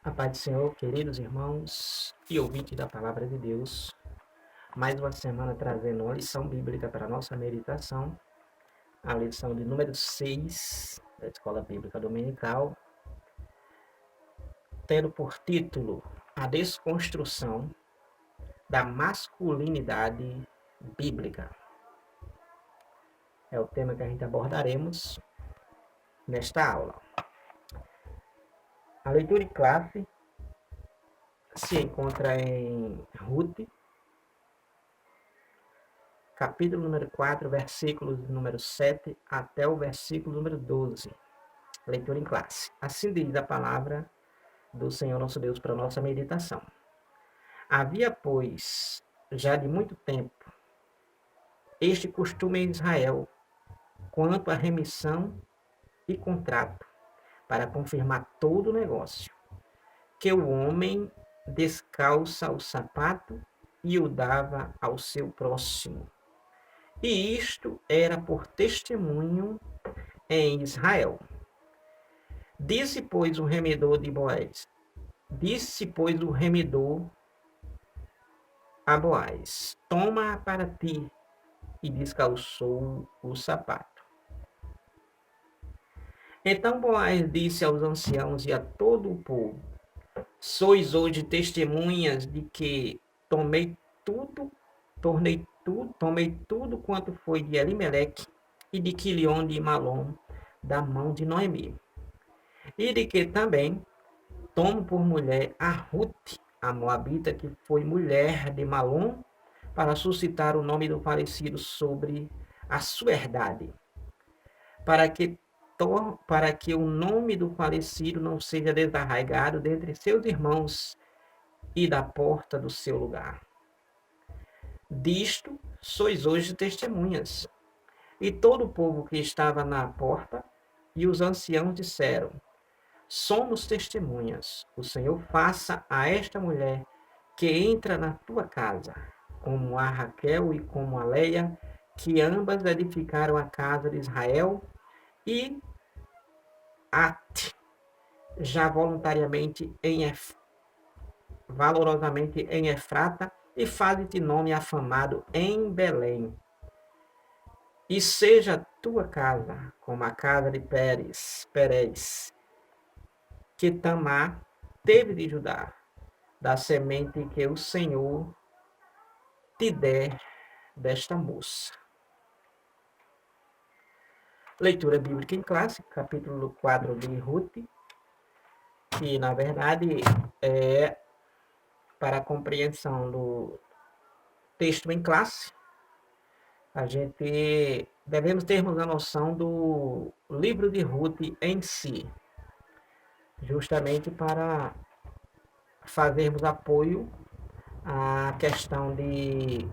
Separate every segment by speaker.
Speaker 1: A paz do Senhor, queridos irmãos e ouvintes da Palavra de Deus. Mais uma semana trazendo uma lição bíblica para a nossa meditação. A lição de número 6 da Escola Bíblica Dominical, tendo por título A Desconstrução da Masculinidade Bíblica. É o tema que a gente abordaremos nesta aula. A leitura em classe se encontra em Ruth, capítulo número 4, versículos número 7 até o versículo número 12. Leitura em classe. Assim diz a palavra do Senhor nosso Deus para a nossa meditação. Havia, pois, já de muito tempo, este costume em Israel, quanto à remissão e contrato, para confirmar todo o negócio, que o homem descalça o sapato e o dava ao seu próximo. E isto era por testemunho em Israel. Disse, pois, o remedor de Boaz. Disse, pois, o remedor a Boaz: toma para ti. E descalçou o sapato. Então Boaz disse aos anciãos e a todo o povo: sois hoje testemunhas de que tomei tudo quanto foi de Elimeleque e de Quilion de Malom, da mão de Noemi. E de que também tomo por mulher a Ruth, a moabita, que foi mulher de Malom, para suscitar o nome do falecido sobre a sua herdade, para que o nome do falecido não seja desarraigado dentre seus irmãos e da porta do seu lugar. Disto sois hoje testemunhas. E todo o povo que estava na porta e os anciãos disseram: somos testemunhas. O Senhor faça a esta mulher que entra na tua casa, como a Raquel e como a Leia, que ambas edificaram a casa de Israel, e já valorosamente em Efrata, e faze-te nome afamado em Belém. E seja a tua casa como a casa de Pérez, que Tamar teve de Judá, da semente que o Senhor te der desta moça. Leitura bíblica em classe, capítulo 4 de Ruth, que na verdade é para a compreensão do texto em classe. A gente devemos termos a noção do livro de Ruth em si, justamente para fazermos apoio à questão de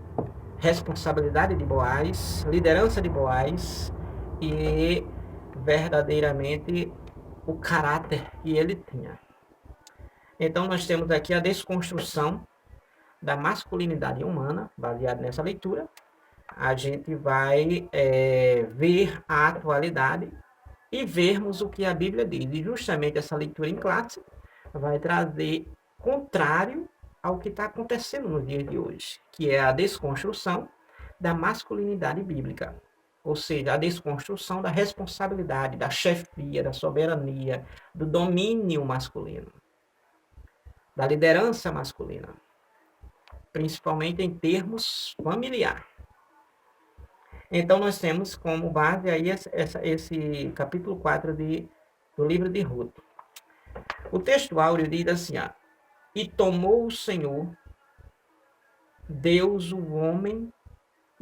Speaker 1: responsabilidade de Boaz, liderança de Boaz e verdadeiramente o caráter que ele tinha. Então nós temos aqui a desconstrução da masculinidade humana, baseado nessa leitura. A gente vai ver a atualidade e vermos o que a Bíblia diz. E justamente essa leitura em classe vai trazer contrário ao que está acontecendo nos dias de hoje, que é a desconstrução da masculinidade bíblica. Ou seja, a desconstrução da responsabilidade, da chefia, da soberania, do domínio masculino, da liderança masculina, principalmente em termos familiar. Então, nós temos como base aí esse capítulo 4 do livro de Ruth. O texto áureo diz assim, e tomou o Senhor, Deus, o homem,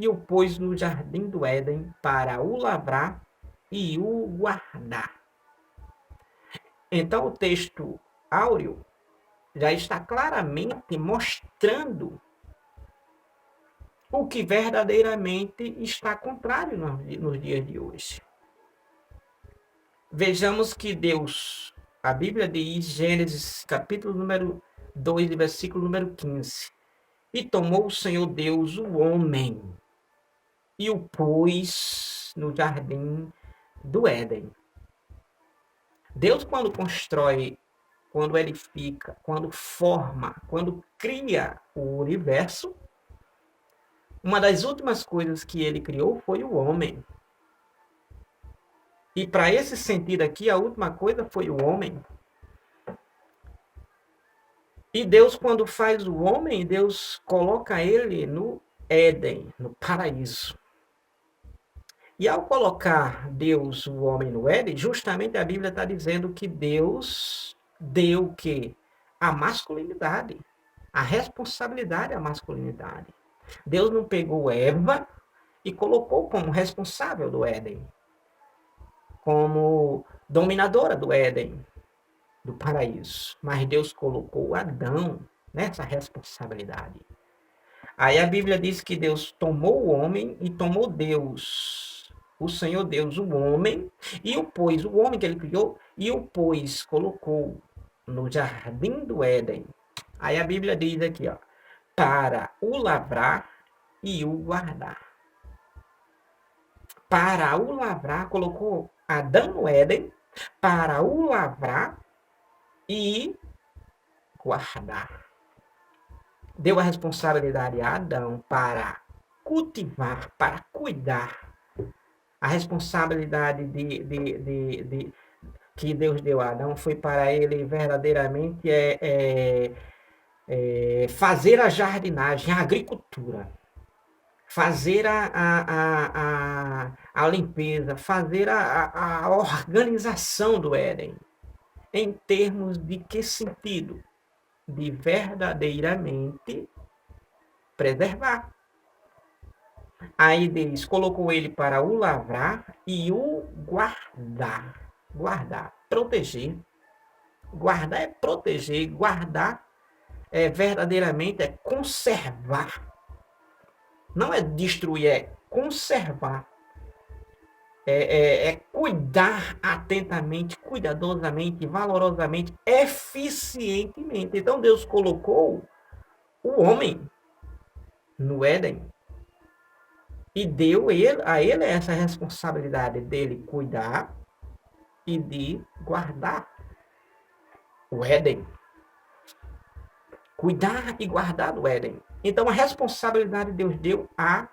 Speaker 1: e o pôs no jardim do Éden para o lavrar e o guardar. Então, o texto áureo já está claramente mostrando o que verdadeiramente está contrário nos dias de hoje. Vejamos que Deus, a Bíblia diz, Gênesis capítulo número 2, versículo número 15, e tomou o Senhor Deus o homem e o pôs no jardim do Éden. Deus, quando constrói quando forma, quando cria o universo, uma das últimas coisas que ele criou foi o homem. E para esse sentido aqui, a última coisa foi o homem. E Deus, quando faz o homem, Deus coloca ele no Éden, no paraíso. E ao colocar Deus, o homem, no Éden, justamente a Bíblia está dizendo que Deus deu o quê? A masculinidade, a responsabilidade à masculinidade. Deus não pegou Eva e colocou como responsável do Éden, como dominadora do Éden, do paraíso. Mas Deus colocou Adão nessa responsabilidade. Aí a Bíblia diz que Deus tomou o homem e tomou Deus, o Senhor Deus, o homem, e o pôs, o homem que ele criou, e o pôs, colocou no jardim do Éden. Aí a Bíblia diz aqui, ó, para o lavrar e o guardar. Para o lavrar, colocou Adão no Éden, para o lavrar e guardar. Deu a responsabilidade a Adão para cultivar, para cuidar. A responsabilidade que Deus deu a Adão foi para ele verdadeiramente fazer a jardinagem, a agricultura, fazer a limpeza, fazer a organização do Éden. Em termos de que sentido? De verdadeiramente preservar. Aí Deus colocou ele para o lavrar e o guardar. Guardar, proteger. Guardar é proteger, guardar é verdadeiramente é conservar. Não é destruir, é conservar. É cuidar atentamente, cuidadosamente, valorosamente, eficientemente. Então Deus colocou o homem no Éden e deu a ele essa responsabilidade dele cuidar e de guardar o Éden. Cuidar e guardar do Éden. Então a responsabilidade Deus deu a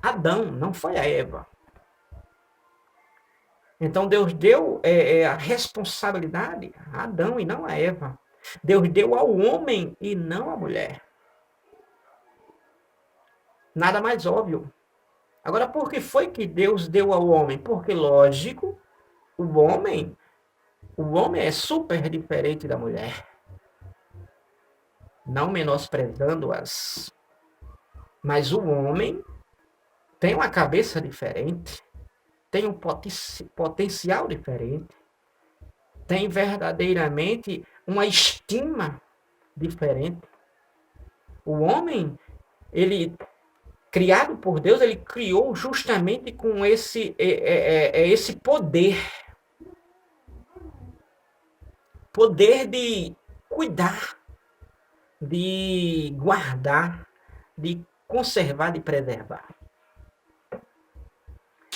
Speaker 1: Adão, não foi a Eva. Então Deus deu a responsabilidade a Adão e não a Eva. Deus deu ao homem e não à mulher. Nada mais óbvio. Agora, por que foi que Deus deu ao homem? Porque, lógico, o homem é super diferente da mulher. Não menosprezando-as. Mas o homem tem uma cabeça diferente. Tem um potencial diferente, tem verdadeiramente uma estima diferente. O homem, ele, criado por Deus, ele criou justamente com esse poder de cuidar, de guardar, de conservar, de preservar.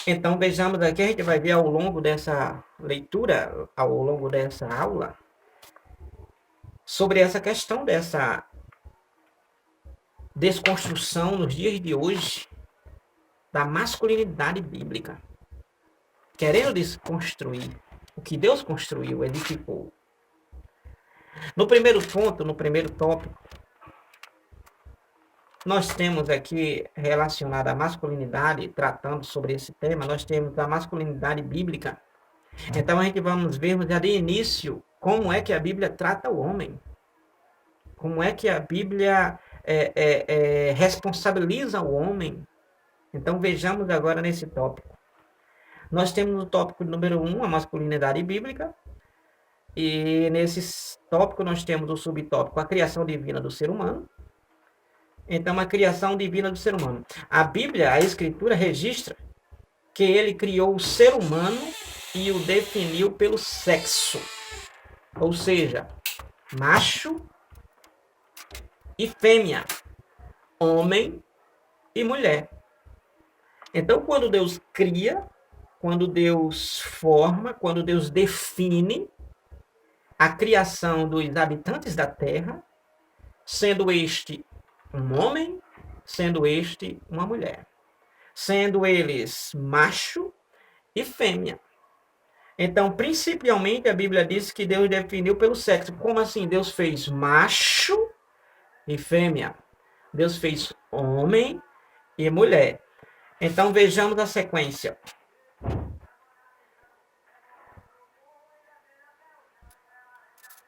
Speaker 1: Então, vejamos aqui, a gente vai ver ao longo dessa leitura, ao longo dessa aula, sobre essa questão dessa desconstrução nos dias de hoje da masculinidade bíblica. Querendo desconstruir o que Deus construiu, edificou. No primeiro ponto, no primeiro tópico, nós temos aqui relacionado à masculinidade, tratando sobre esse tema, nós temos a masculinidade bíblica. Então a gente vamos ver já de início como é que a Bíblia trata o homem. Como é que a Bíblia responsabiliza o homem. Então vejamos agora nesse tópico. Nós temos no tópico número 1, a masculinidade bíblica. E nesse tópico nós temos o subtópico, a criação divina do ser humano. Então, a criação divina do ser humano. A Bíblia, a Escritura, registra que ele criou o ser humano e o definiu pelo sexo. Ou seja, macho e fêmea, homem e mulher. Então, quando Deus cria, quando Deus forma, quando Deus define, a criação dos habitantes da terra, sendo este um homem, sendo este uma mulher, sendo eles macho e fêmea. Então, principalmente, a Bíblia diz que Deus definiu pelo sexo. Como assim? Deus fez macho e fêmea. Deus fez homem e mulher. Então, vejamos a sequência.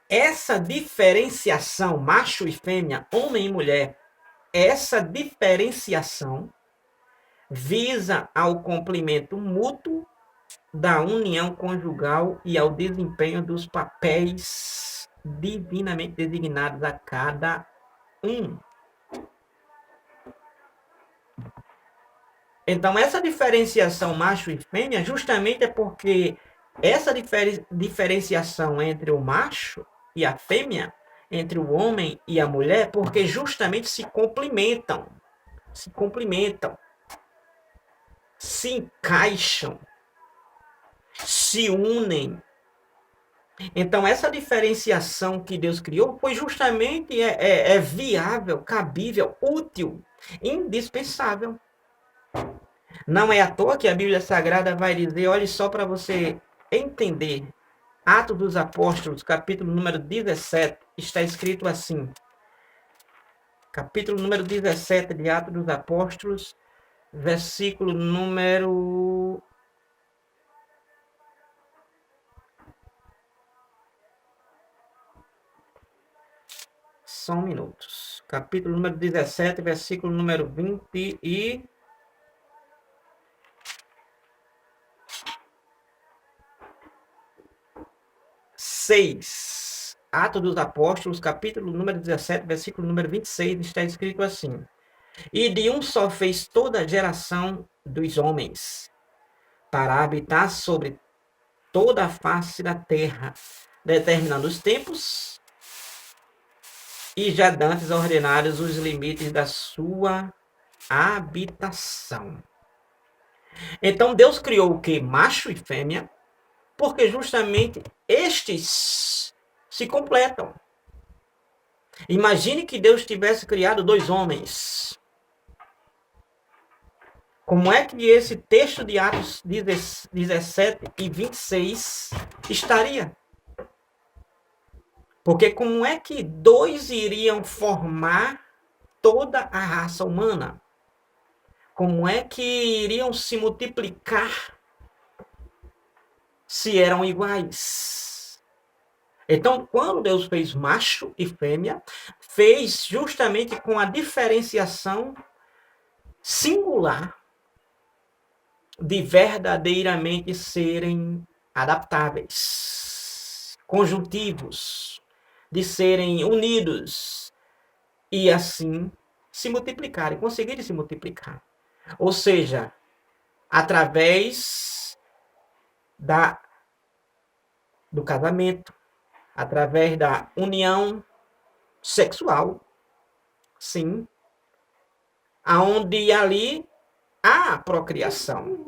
Speaker 1: Essa diferenciação, macho e fêmea, homem e mulher, essa diferenciação visa ao cumprimento mútuo da união conjugal e ao desempenho dos papéis divinamente designados a cada um. Então, essa diferenciação macho e fêmea justamente é porque essa diferenciação entre o macho e a fêmea, entre o homem e a mulher, porque justamente se complementam, se encaixam, se unem. Então, essa diferenciação que Deus criou foi justamente viável, cabível, útil, indispensável. Não é à toa que a Bíblia Sagrada vai dizer, olhe só para você entender, Atos dos Apóstolos, capítulo número 17, está escrito assim. Capítulo número 17 de Atos dos Apóstolos, versículo número... Só um minuto. Capítulo número 17, versículo número 26. Atos dos Apóstolos, capítulo número 17, versículo número 26, está escrito assim. E de um só fez toda a geração dos homens, para habitar sobre toda a face da terra, determinando os tempos e já dantes ordenados os limites da sua habitação. Então Deus criou o que? Macho e fêmea, porque justamente estes se completam. Imagine que Deus tivesse criado 2 homens. Como é que esse texto de Atos 17 e 26 estaria? Porque como é que 2 iriam formar toda a raça humana? Como é que iriam se multiplicar se eram iguais? Então, quando Deus fez macho e fêmea, fez justamente com a diferenciação singular de verdadeiramente serem adaptáveis, conjuntivos, de serem unidos e assim se multiplicarem, conseguirem se multiplicar. Ou seja, através do casamento, através da união sexual, sim, aonde ali há procriação.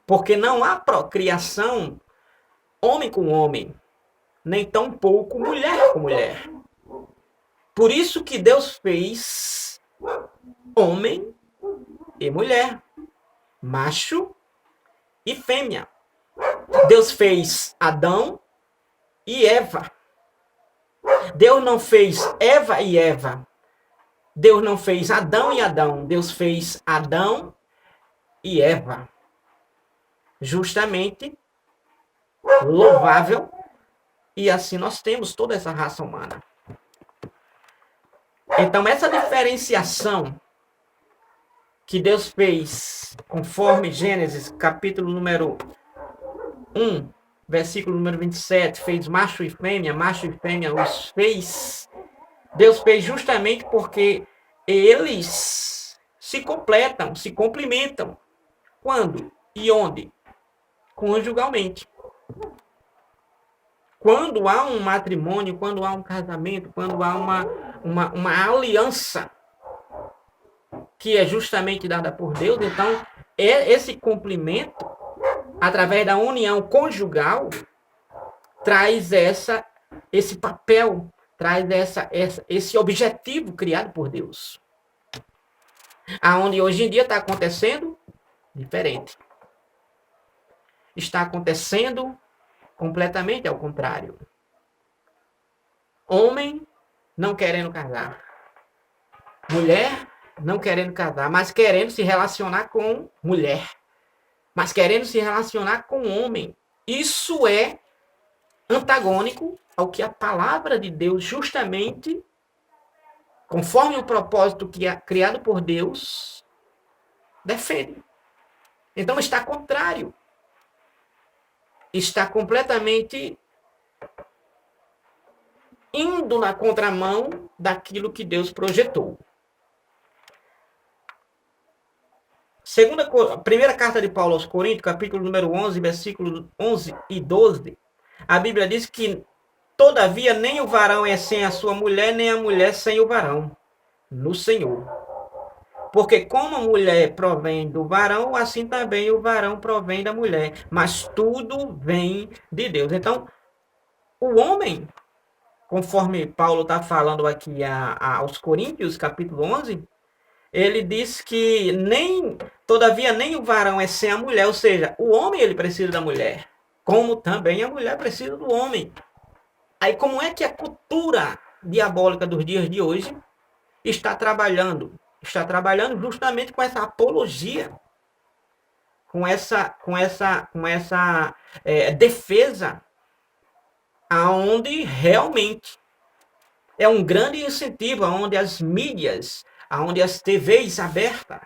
Speaker 1: Porque não há procriação homem com homem, nem tampouco mulher com mulher. Por isso que Deus fez homem e mulher, macho e fêmea. Deus fez Adão e Eva. Deus não fez Eva e Eva. Deus não fez Adão e Adão. Deus fez Adão e Eva. Justamente louvável. E assim nós temos toda essa raça humana. Então, essa diferenciação que Deus fez, conforme Gênesis, capítulo número 1, versículo número 27, fez macho e fêmea os fez. Deus fez justamente porque eles se completam, se complementam. Quando e onde? Conjugalmente. Quando há um matrimônio, quando há um casamento, quando há uma aliança que é justamente dada por Deus, então esse cumprimento, através da união conjugal, traz essa esse papel, traz esse objetivo criado por Deus. Aonde hoje em dia está acontecendo diferente. Está acontecendo completamente ao contrário. Homem não querendo casar. Mulher não querendo casar, mas querendo se relacionar com mulher. Mas querendo se relacionar com homem. Isso é antagônico ao que a palavra de Deus, justamente, conforme o propósito que é criado por Deus, defende. Então está contrário. Está completamente indo na contramão daquilo que Deus projetou. Primeira carta de Paulo aos Coríntios, capítulo número 11, versículos 11 e 12, a Bíblia diz que, todavia, nem o varão é sem a sua mulher, nem a mulher sem o varão, no Senhor. Porque como a mulher provém do varão, assim também o varão provém da mulher. Mas tudo vem de Deus. Então, o homem, conforme Paulo está falando aqui aos Coríntios, capítulo 11, ele diz que todavia nem o varão é sem a mulher, ou seja, o homem ele precisa da mulher, como também a mulher precisa do homem. Aí como é que a cultura diabólica dos dias de hoje está trabalhando? Está trabalhando justamente com essa apologia, com essa defesa, aonde realmente é um grande incentivo, aonde as mídias, aonde as TVs abertas,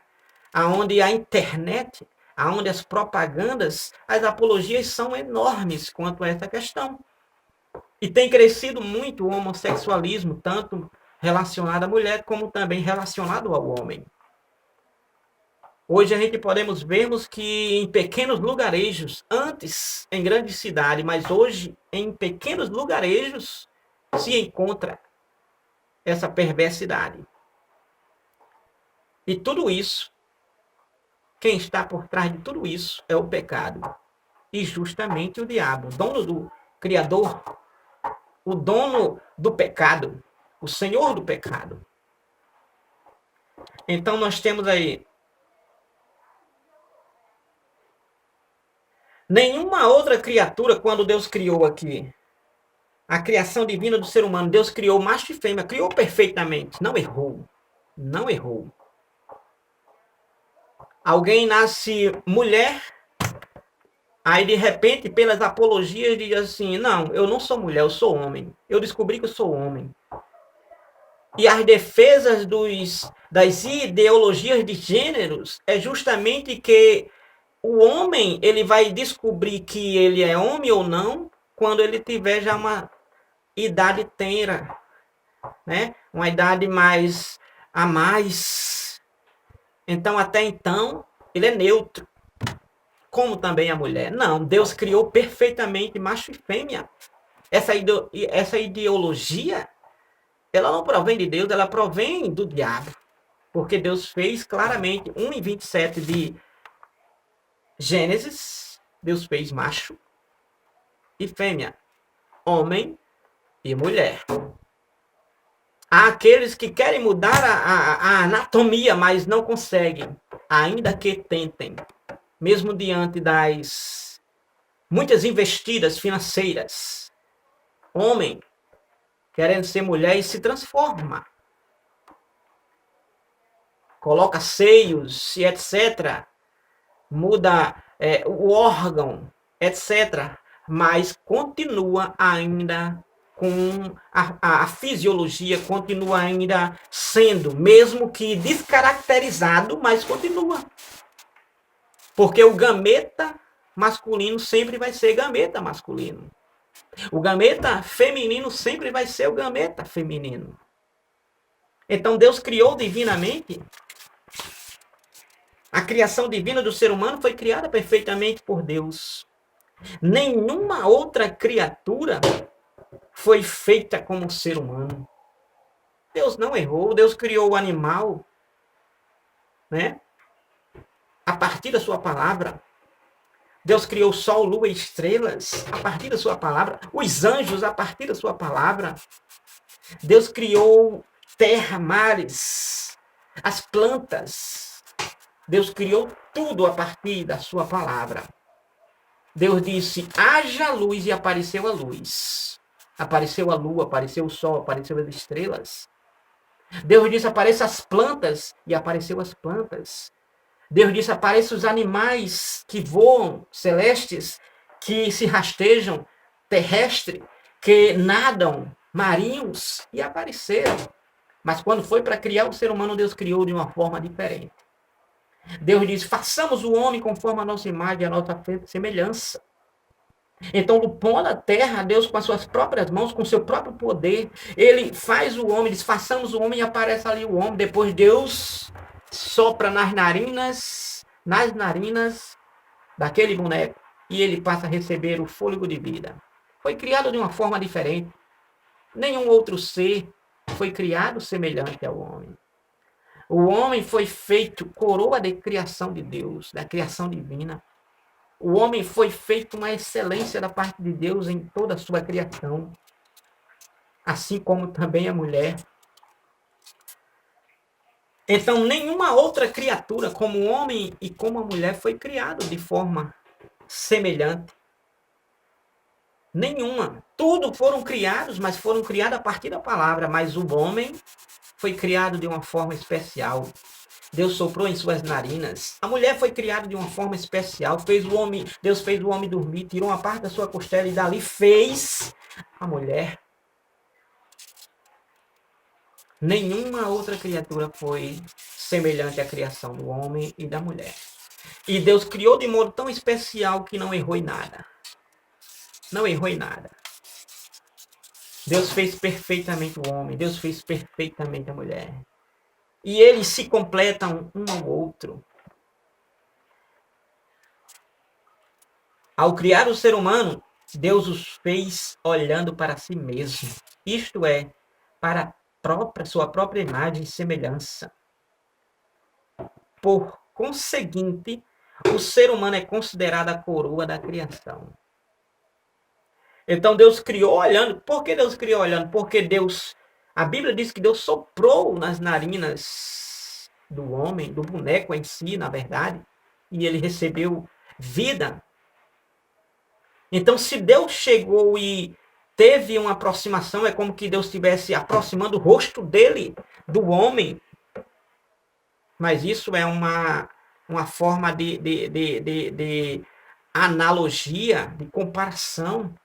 Speaker 1: aonde a internet, aonde as propagandas, as apologias são enormes quanto a essa questão. E tem crescido muito o homossexualismo, tanto relacionado à mulher, como também relacionado ao homem. Hoje a gente podemos vermos que em pequenos lugarejos, antes em grandes cidades, mas hoje em pequenos lugarejos se encontra essa perversidade. E tudo isso, quem está por trás de tudo isso é o pecado. E justamente o diabo, dono do Criador, o dono do pecado, o Senhor do pecado. Então nós temos aí nenhuma outra criatura, quando Deus criou aqui, a criação divina do ser humano, Deus criou macho e fêmea, criou perfeitamente, não errou. Não errou. Alguém nasce mulher, aí de repente, pelas apologias, diz assim, não, eu não sou mulher, eu sou homem. Eu descobri que eu sou homem. E as defesas das ideologias de gêneros é justamente que o homem ele vai descobrir que ele é homem ou não quando ele tiver já uma idade tenra, né? Uma idade mais a mais. Então, até então, ele é neutro. Como também a mulher. Não, Deus criou perfeitamente macho e fêmea. Essa ideologia, ela não provém de Deus, ela provém do diabo. Porque Deus fez claramente, 1:27 de Gênesis, Deus fez macho e fêmea, homem e mulher. Há aqueles que querem mudar a anatomia, mas não conseguem, ainda que tentem, mesmo diante das muitas investidas financeiras. Homem querendo ser mulher e se transforma. Coloca seios e etc. Muda o órgão, etc. Mas continua ainda com a fisiologia, continua ainda sendo, mesmo que descaracterizado, mas continua. Porque o gameta masculino sempre vai ser gameta masculino. O gameta feminino sempre vai ser o gameta feminino. Então Deus criou divinamente. A criação divina do ser humano foi criada perfeitamente por Deus. Nenhuma outra criatura foi feita como ser humano. Deus não errou, Deus criou o animal, né? A partir da sua palavra. Deus criou o sol, lua e estrelas a partir da sua palavra. Os anjos a partir da sua palavra. Deus criou terra, mares, as plantas. Deus criou tudo a partir da sua palavra. Deus disse, haja luz e apareceu a luz. Apareceu a lua, apareceu o sol, apareceu as estrelas. Deus disse, apareçam as plantas e apareceu as plantas. Deus disse, apareçam os animais que voam, celestes, que se rastejam, terrestres, que nadam, marinhos, e apareceram. Mas quando foi para criar o ser humano, Deus criou de uma forma diferente. Deus disse, façamos o homem conforme a nossa imagem e a nossa semelhança. Então, do pó da terra, Deus, com as suas próprias mãos, com o seu próprio poder, ele faz o homem, diz, façamos o homem e aparece ali o homem. Depois Deus sopra nas narinas daquele boneco e ele passa a receber o fôlego de vida. Foi criado de uma forma diferente. Nenhum outro ser foi criado semelhante ao homem. O homem foi feito coroa de criação de Deus, da criação divina. O homem foi feito uma excelência da parte de Deus em toda a sua criação. Assim como também a mulher. Então, nenhuma outra criatura, como o homem e como a mulher, foi criado de forma semelhante. Nenhuma. Tudo foram criados, mas foram criados a partir da palavra. Mas o homem foi criado de uma forma especial. Deus soprou em suas narinas. A mulher foi criada de uma forma especial. Deus fez o homem dormir, tirou uma parte da sua costela e dali fez a mulher. Nenhuma outra criatura foi semelhante à criação do homem e da mulher. E Deus criou de modo tão especial que não errou em nada. Não errou em nada. Deus fez perfeitamente o homem. Deus fez perfeitamente a mulher. E eles se completam um ao outro. Ao criar o ser humano, Deus os fez olhando para si mesmo. Isto é, para sua própria imagem e semelhança. Por conseguinte, o ser humano é considerado a coroa da criação. Então Deus criou olhando. Por que Deus criou olhando? Porque a Bíblia diz que Deus soprou nas narinas do homem, do boneco em si, na verdade, e ele recebeu vida. Então, se Deus chegou e teve uma aproximação, é como que Deus estivesse aproximando o rosto dele do homem. Mas isso é uma forma de analogia, de comparação.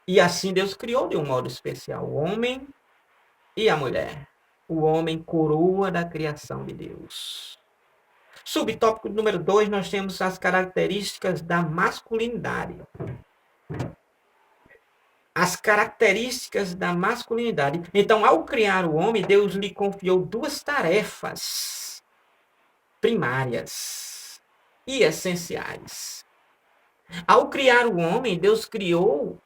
Speaker 1: E assim Deus criou de um modo especial o homem e a mulher. O homem coroa da criação de Deus. Subtópico número 2, nós temos as características da masculinidade. As características da masculinidade. Então, ao criar o homem, Deus lhe confiou duas tarefas primárias e essenciais. Ao criar o homem, Deus criou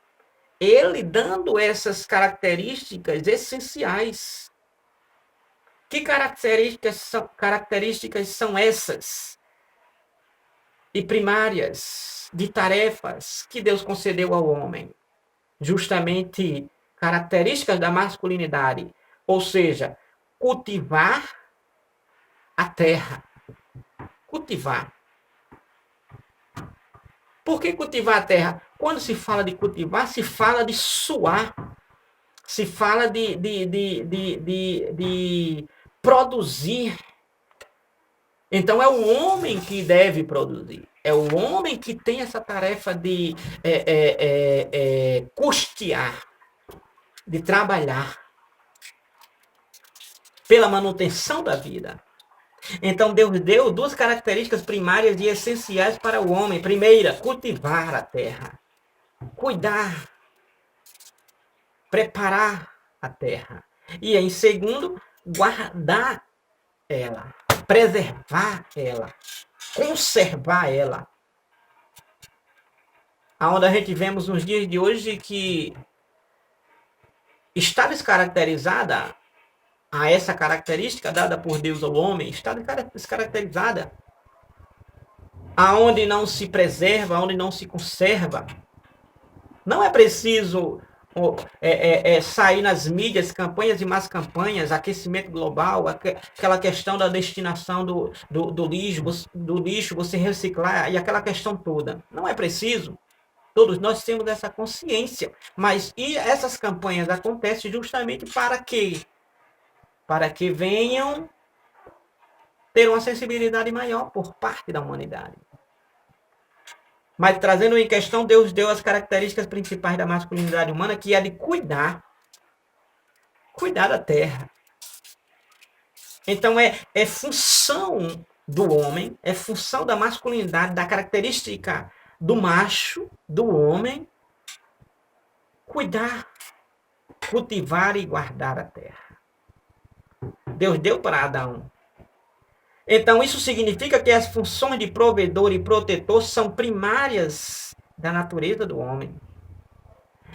Speaker 1: ele dando essas características essenciais. Que características são essas? E primárias, de tarefas que Deus concedeu ao homem. Justamente características da masculinidade. Ou seja, cultivar a terra. Cultivar. Por que cultivar a terra? Quando se fala de cultivar, se fala de suar. Se fala de produzir. Então é o homem que deve produzir. É o homem que tem essa tarefa de custear, de trabalhar pela manutenção da vida. Então Deus deu duas características primárias e essenciais para o homem. Primeira, cultivar a terra. Cuidar. Preparar a terra. E em segundo, guardar ela. Preservar ela. Conservar ela. Aonde a gente vemos nos dias de hoje que está descaracterizada a essa característica dada por Deus ao homem, está descaracterizada. Aonde não se preserva, aonde não se conserva. Não é preciso sair nas mídias, campanhas e mais campanhas, aquecimento global, aquela questão da destinação do lixo, você reciclar e aquela questão toda. Não é preciso. Todos nós temos essa consciência. Mas e essas campanhas acontecem justamente para quê? Para que venham ter uma sensibilidade maior por parte da humanidade. Mas trazendo em questão, Deus deu as características principais da masculinidade humana, que é de cuidar da terra. Então é função do homem, é função da masculinidade, da característica do macho, do homem, cuidar, cultivar e guardar a terra. Deus deu para Adão. Então, isso significa que as funções de provedor e protetor são primárias da natureza do homem.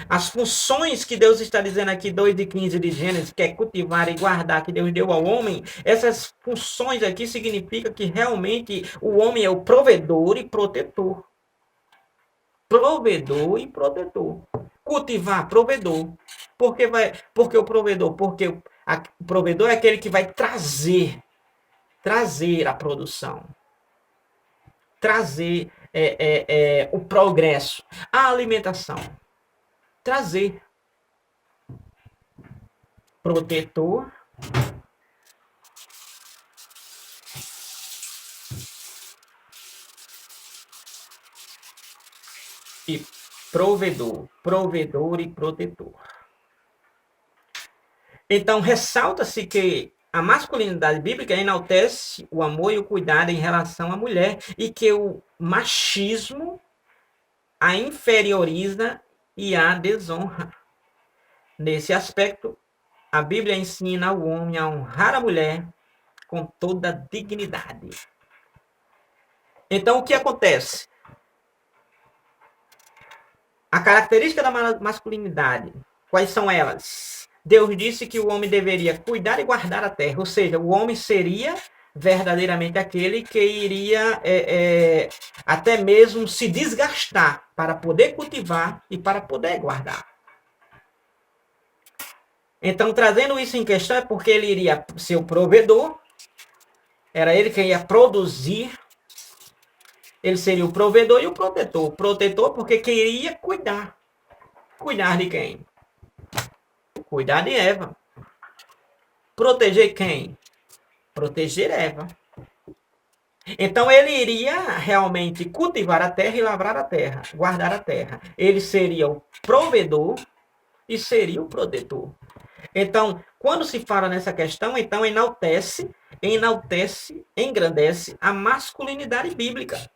Speaker 1: As funções que Deus está dizendo aqui, 2:15 de Gênesis, que é cultivar e guardar, que Deus deu ao homem, essas funções aqui significam que realmente o homem é o provedor e protetor. Provedor e protetor. Cultivar, provedor. Porque o provedor? Porque o provedor é aquele que vai trazer a produção, trazer o progresso, a alimentação, trazer. Protetor e provedor e protetor. Então, ressalta-se que a masculinidade bíblica enaltece o amor e o cuidado em relação à mulher e que o machismo a inferioriza e a desonra. Nesse aspecto, a Bíblia ensina o homem a honrar a mulher com toda dignidade. Então, o que acontece? A característica da masculinidade, quais são elas? Deus disse que o homem deveria cuidar e guardar a terra, ou seja, o homem seria verdadeiramente aquele que iria até mesmo se desgastar para poder cultivar e para poder guardar. Então, trazendo isso em questão, é porque ele iria ser o provedor, era ele que ia produzir, ele seria o provedor e o protetor. O protetor porque queria cuidar. Cuidar de quem? Cuidar de Eva. Proteger quem? Proteger Eva. Então ele iria realmente cultivar a terra e lavrar a terra, guardar a terra. Ele seria o provedor e seria o protetor. Então, quando se fala nessa questão, então enaltece, engrandece a masculinidade bíblica.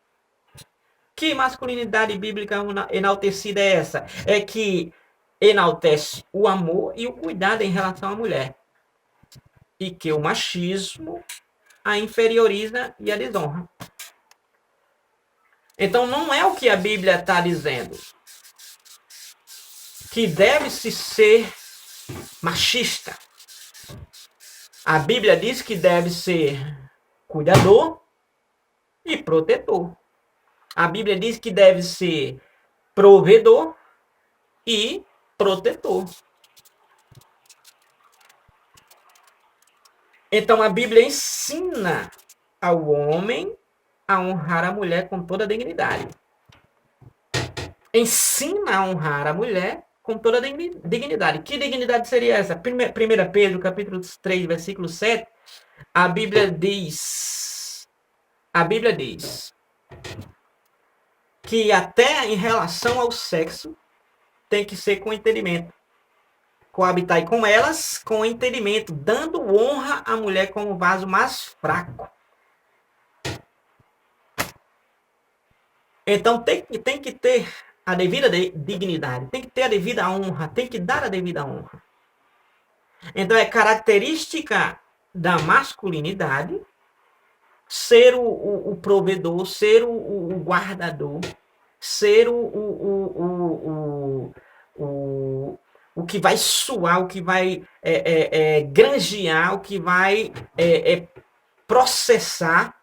Speaker 1: Que masculinidade bíblica enaltecida é essa? É que enaltece o amor e o cuidado em relação à mulher. E que o machismo a inferioriza e a desonra. Então, não é o que a Bíblia está dizendo. Que deve-se ser machista. A Bíblia diz que deve ser cuidador e protetor. A Bíblia diz que deve ser provedor e protetor. Então a Bíblia ensina ao homem a honrar a mulher com toda a dignidade. Ensina a honrar a mulher com toda a dignidade. Que dignidade seria essa? 1 Pedro, capítulo 3, versículo 7, a Bíblia diz que até em relação ao sexo tem que ser com entendimento. Coabitai com elas com entendimento, dando honra à mulher como vaso mais fraco. Então tem que ter a devida dignidade, tem que ter a devida honra, tem que dar a devida honra. Então é característica da masculinidade ser o provedor, ser o guardador, ser o que vai suar, o que vai granjear, o que vai processar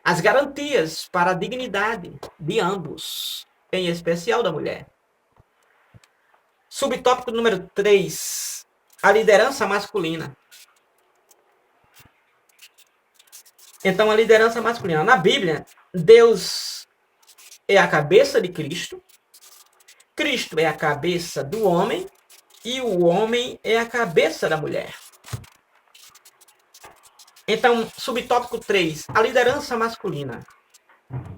Speaker 1: as garantias para a dignidade de ambos, em especial da mulher. Subtópico número 3, a liderança masculina. Então, a liderança masculina. Na Bíblia, Deus é a cabeça de Cristo, Cristo é a cabeça do homem e o homem é a cabeça da mulher. Então, subtópico 3, a liderança masculina.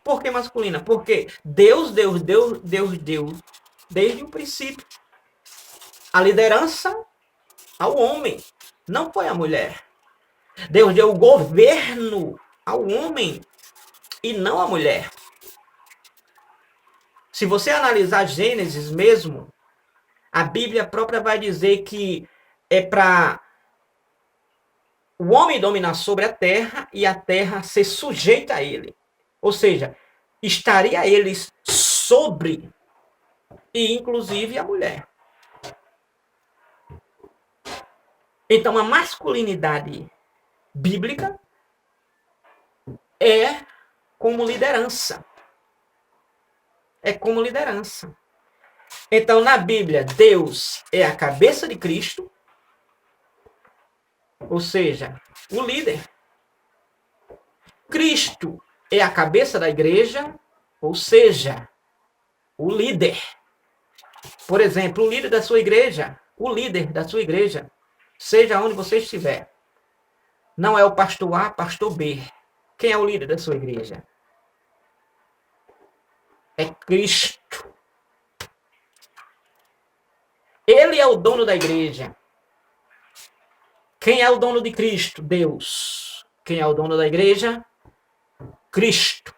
Speaker 1: Por que masculina? Porque Deus deu desde o princípio a liderança ao homem, não foi a mulher. Deus deu o governo ao homem e não à mulher. Se você analisar Gênesis mesmo, a Bíblia própria vai dizer que é para o homem dominar sobre a terra e a terra ser sujeita a ele. Ou seja, estaria eles sobre, e inclusive a mulher. Então, a masculinidade bíblica é como liderança. É como liderança. Então, na Bíblia, Deus é a cabeça de Cristo, ou seja, o líder. Cristo é a cabeça da igreja, ou seja, o líder. Por exemplo, o líder da sua igreja, seja onde você estiver, não é o pastor A, pastor B. Quem é o líder da sua igreja? É Cristo. Ele é o dono da igreja. Quem é o dono de Cristo? Deus. Quem é o dono da igreja? Cristo.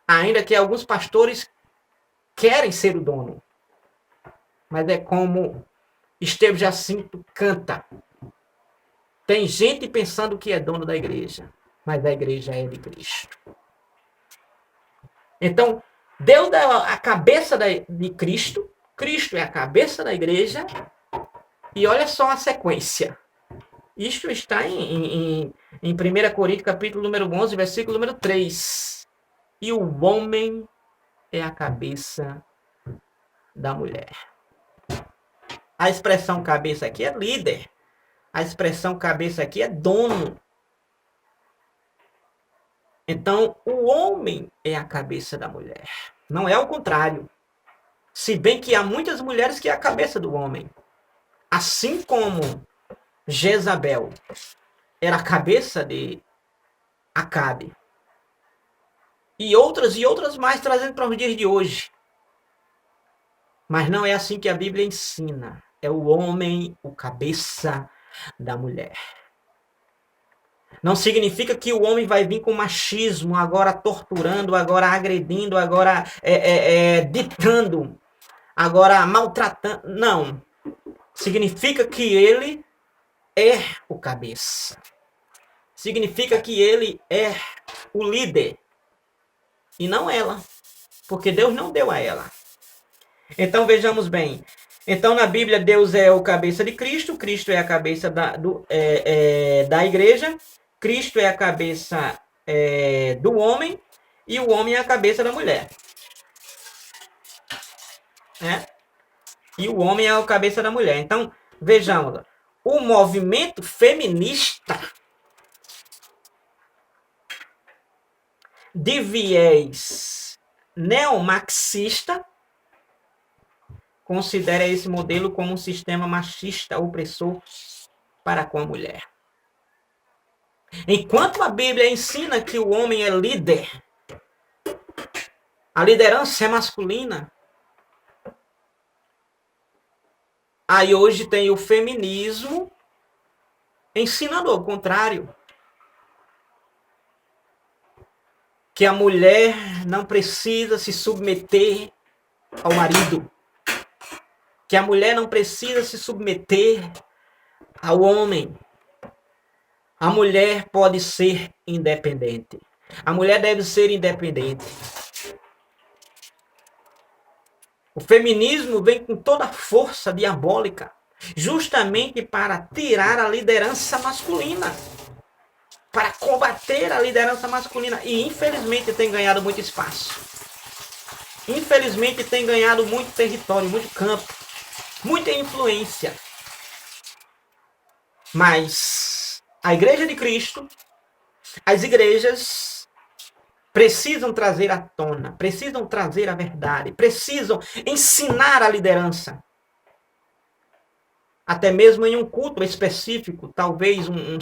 Speaker 1: Ainda que alguns pastores querem ser o dono. Mas é como Estevão Jacinto canta. Tem gente pensando que é dono da igreja, mas a igreja é de Cristo. Então, Deus dá a cabeça de Cristo, Cristo é a cabeça da igreja, e olha só a sequência. Isto está em 1 Coríntios, capítulo número 11, versículo número 3. E o homem é a cabeça da mulher. A expressão cabeça aqui é líder. A expressão cabeça aqui é dono. Então, o homem é a cabeça da mulher. Não é o contrário. Se bem que há muitas mulheres que é a cabeça do homem. Assim como Jezabel era a cabeça de Acabe. E outras mais trazendo para os dias de hoje. Mas não é assim que a Bíblia ensina. É o homem, o cabeça da mulher. Não significa que o homem vai vir com machismo, agora torturando, agora agredindo, agora ditando, agora maltratando. Não. Significa que ele é o cabeça. Significa que ele é o líder. E não ela. Porque Deus não deu a ela. Então vejamos bem. Então na Bíblia Deus é o cabeça de Cristo. Cristo é a cabeça da igreja. Cristo é a cabeça do homem. E o homem é a cabeça da mulher. E o homem é a cabeça da mulher. Então vejamos. O movimento feminista de viés neomarxista considera esse modelo como um sistema machista opressor para com a mulher. Enquanto a Bíblia ensina que o homem é líder, a liderança é masculina, aí hoje tem o feminismo ensinando ao contrário. Que a mulher não precisa se submeter ao marido. Que a mulher não precisa se submeter ao homem. A mulher pode ser independente. A mulher deve ser independente. O feminismo vem com toda a força diabólica justamente para tirar a liderança masculina, para combater a liderança masculina. E infelizmente tem ganhado muito espaço. Infelizmente tem ganhado muito território, muito campo, muita influência. Mas a Igreja de Cristo, as igrejas precisam trazer à tona, precisam trazer a verdade, precisam ensinar a liderança. Até mesmo em um culto específico, talvez um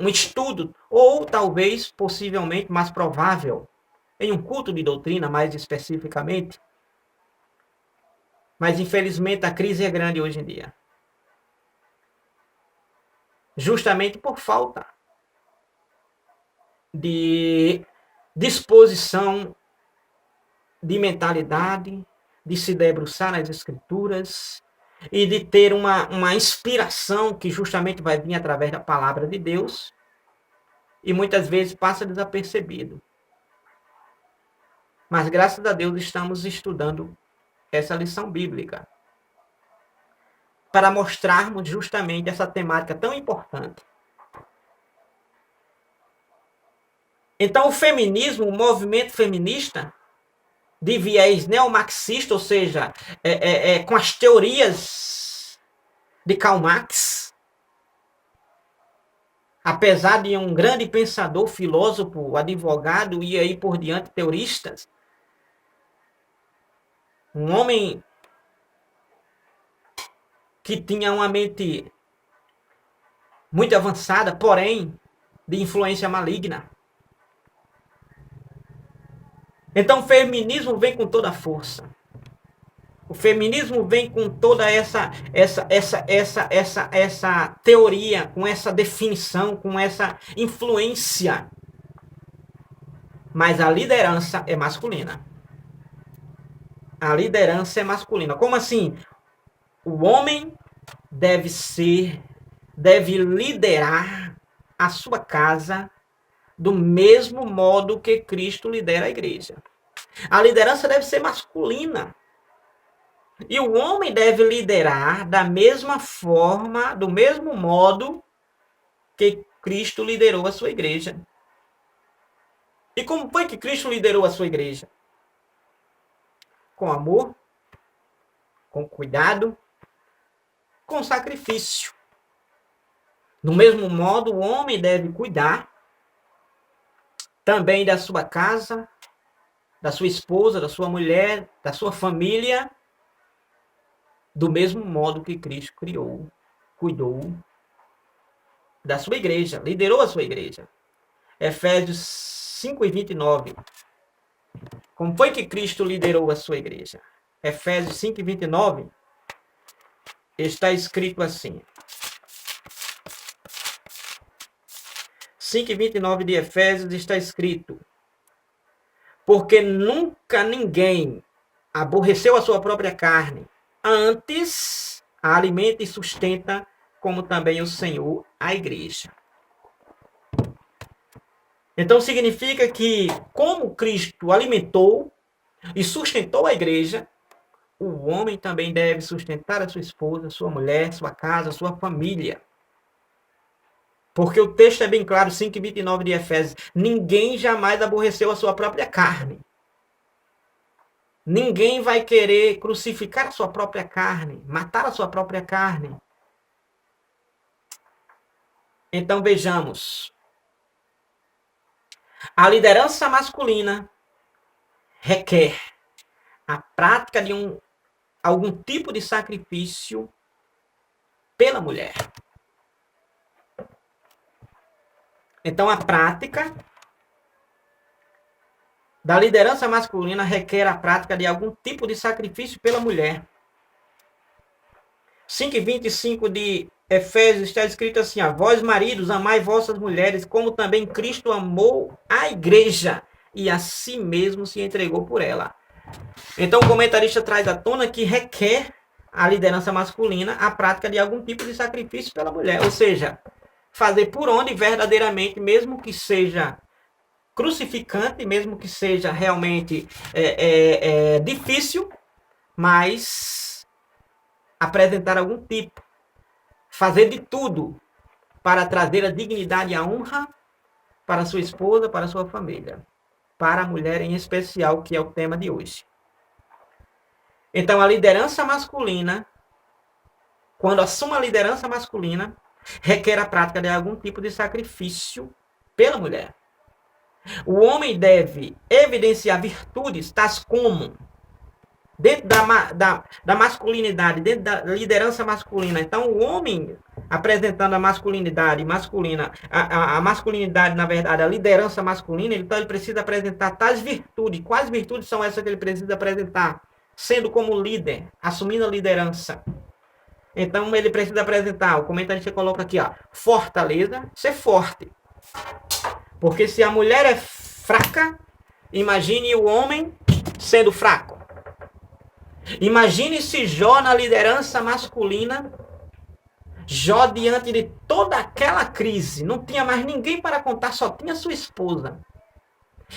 Speaker 1: estudo, ou talvez, possivelmente, mais provável, em um culto de doutrina, mais especificamente. Mas, infelizmente, a crise é grande hoje em dia. Justamente por falta de disposição, de mentalidade, de se debruçar nas Escrituras e de ter uma inspiração que justamente vai vir através da palavra de Deus e muitas vezes passa desapercebido. Mas graças a Deus estamos estudando essa lição bíblica para mostrarmos justamente essa temática tão importante. Então o feminismo, o movimento feminista de viés neomarxista, ou seja, com as teorias de Karl Marx, apesar de um grande pensador, filósofo, advogado e aí por diante teoristas, um homem que tinha uma mente muito avançada, porém de influência maligna. Então o feminismo vem com toda a força. O feminismo vem com toda essa teoria, com essa definição, com essa influência. Mas a liderança é masculina. A liderança é masculina. Como assim? O homem deve liderar a sua casa do mesmo modo que Cristo lidera a igreja. A liderança deve ser masculina. E o homem deve liderar da mesma forma, do mesmo modo que Cristo liderou a sua igreja. E como foi que Cristo liderou a sua igreja? Com amor, com cuidado, com sacrifício. Do mesmo modo, o homem deve cuidar também da sua casa, da sua esposa, da sua mulher, da sua família, do mesmo modo que Cristo cuidou da sua igreja, liderou a sua igreja. Efésios 5:29. Como foi que Cristo liderou a sua igreja? Efésios 5:29 está escrito assim. 5:29 de Efésios está escrito: porque nunca ninguém aborreceu a sua própria carne, antes a alimenta e sustenta, como também o Senhor a igreja. Então significa que, como Cristo alimentou e sustentou a igreja, o homem também deve sustentar a sua esposa, sua mulher, sua casa, sua família. Porque o texto é bem claro, 5:29 de Efésios: ninguém jamais aborreceu a sua própria carne. Ninguém vai querer crucificar a sua própria carne, matar a sua própria carne. Então vejamos. A liderança masculina requer a prática de algum tipo de sacrifício pela mulher. Então a prática da liderança masculina requer a prática de algum tipo de sacrifício pela mulher. 5:25 de Efésios está escrito assim: vós maridos, amai vossas mulheres, como também Cristo amou a igreja e a si mesmo se entregou por ela. Então o comentarista traz à tona que requer a liderança masculina a prática de algum tipo de sacrifício pela mulher. Ou seja, fazer por onde verdadeiramente, mesmo que seja crucificante, mesmo que seja realmente difícil, mas apresentar algum tipo, fazer de tudo para trazer a dignidade e a honra para sua esposa, para sua família, para a mulher em especial, que é o tema de hoje. Então, a liderança masculina, quando assume a liderança masculina, requer a prática de algum tipo de sacrifício pela mulher. O homem deve evidenciar virtudes tais como, dentro da masculinidade, dentro da liderança masculina. Então, o homem apresentando a masculinidade masculina, a masculinidade, na verdade, a liderança masculina, então ele precisa apresentar tais virtudes. Quais virtudes são essas que ele precisa apresentar? Sendo como líder, assumindo a liderança. Então, ele precisa apresentar, o comentarista coloca aqui, ó, fortaleza, ser forte. Porque se a mulher é fraca, imagine o homem sendo fraco. Imagine se Jó na liderança masculina, Jó diante de toda aquela crise, não tinha mais ninguém para contar, só tinha sua esposa.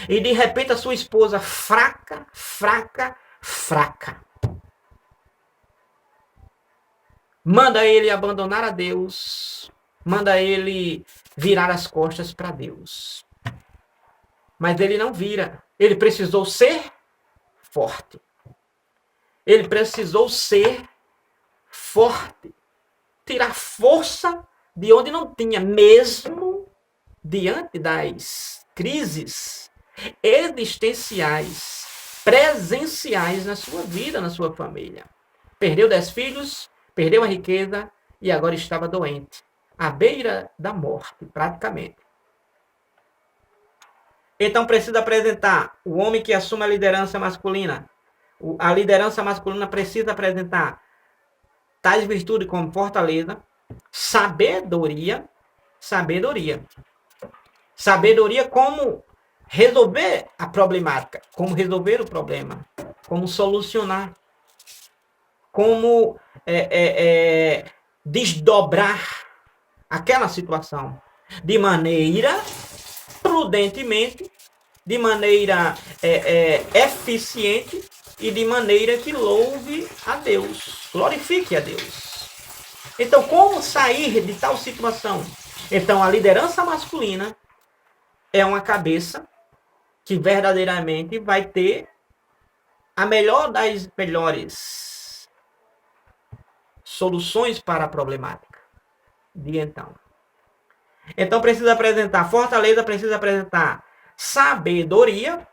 Speaker 1: E de repente a sua esposa fraca, fraca, fraca. Manda ele abandonar a Deus, manda ele virar as costas para Deus. Mas ele não vira, ele precisou ser forte. Ele precisou ser forte. Tirar força de onde não tinha, mesmo diante das crises existenciais, presenciais na sua vida, na sua família. Perdeu 10 filhos, perdeu a riqueza e agora estava doente, à beira da morte, praticamente. Então precisa apresentar o homem que assume a liderança masculina. A liderança masculina precisa apresentar tais virtudes como fortaleza, sabedoria, como resolver a problemática, como resolver o problema, como solucionar, como desdobrar aquela situação de maneira prudentemente, de maneira eficiente e de maneira que louve a Deus, glorifique a Deus. Então, como sair de tal situação? Então, a liderança masculina é uma cabeça que verdadeiramente vai ter a melhor das melhores soluções para a problemática de então. Então, precisa apresentar fortaleza, precisa apresentar sabedoria,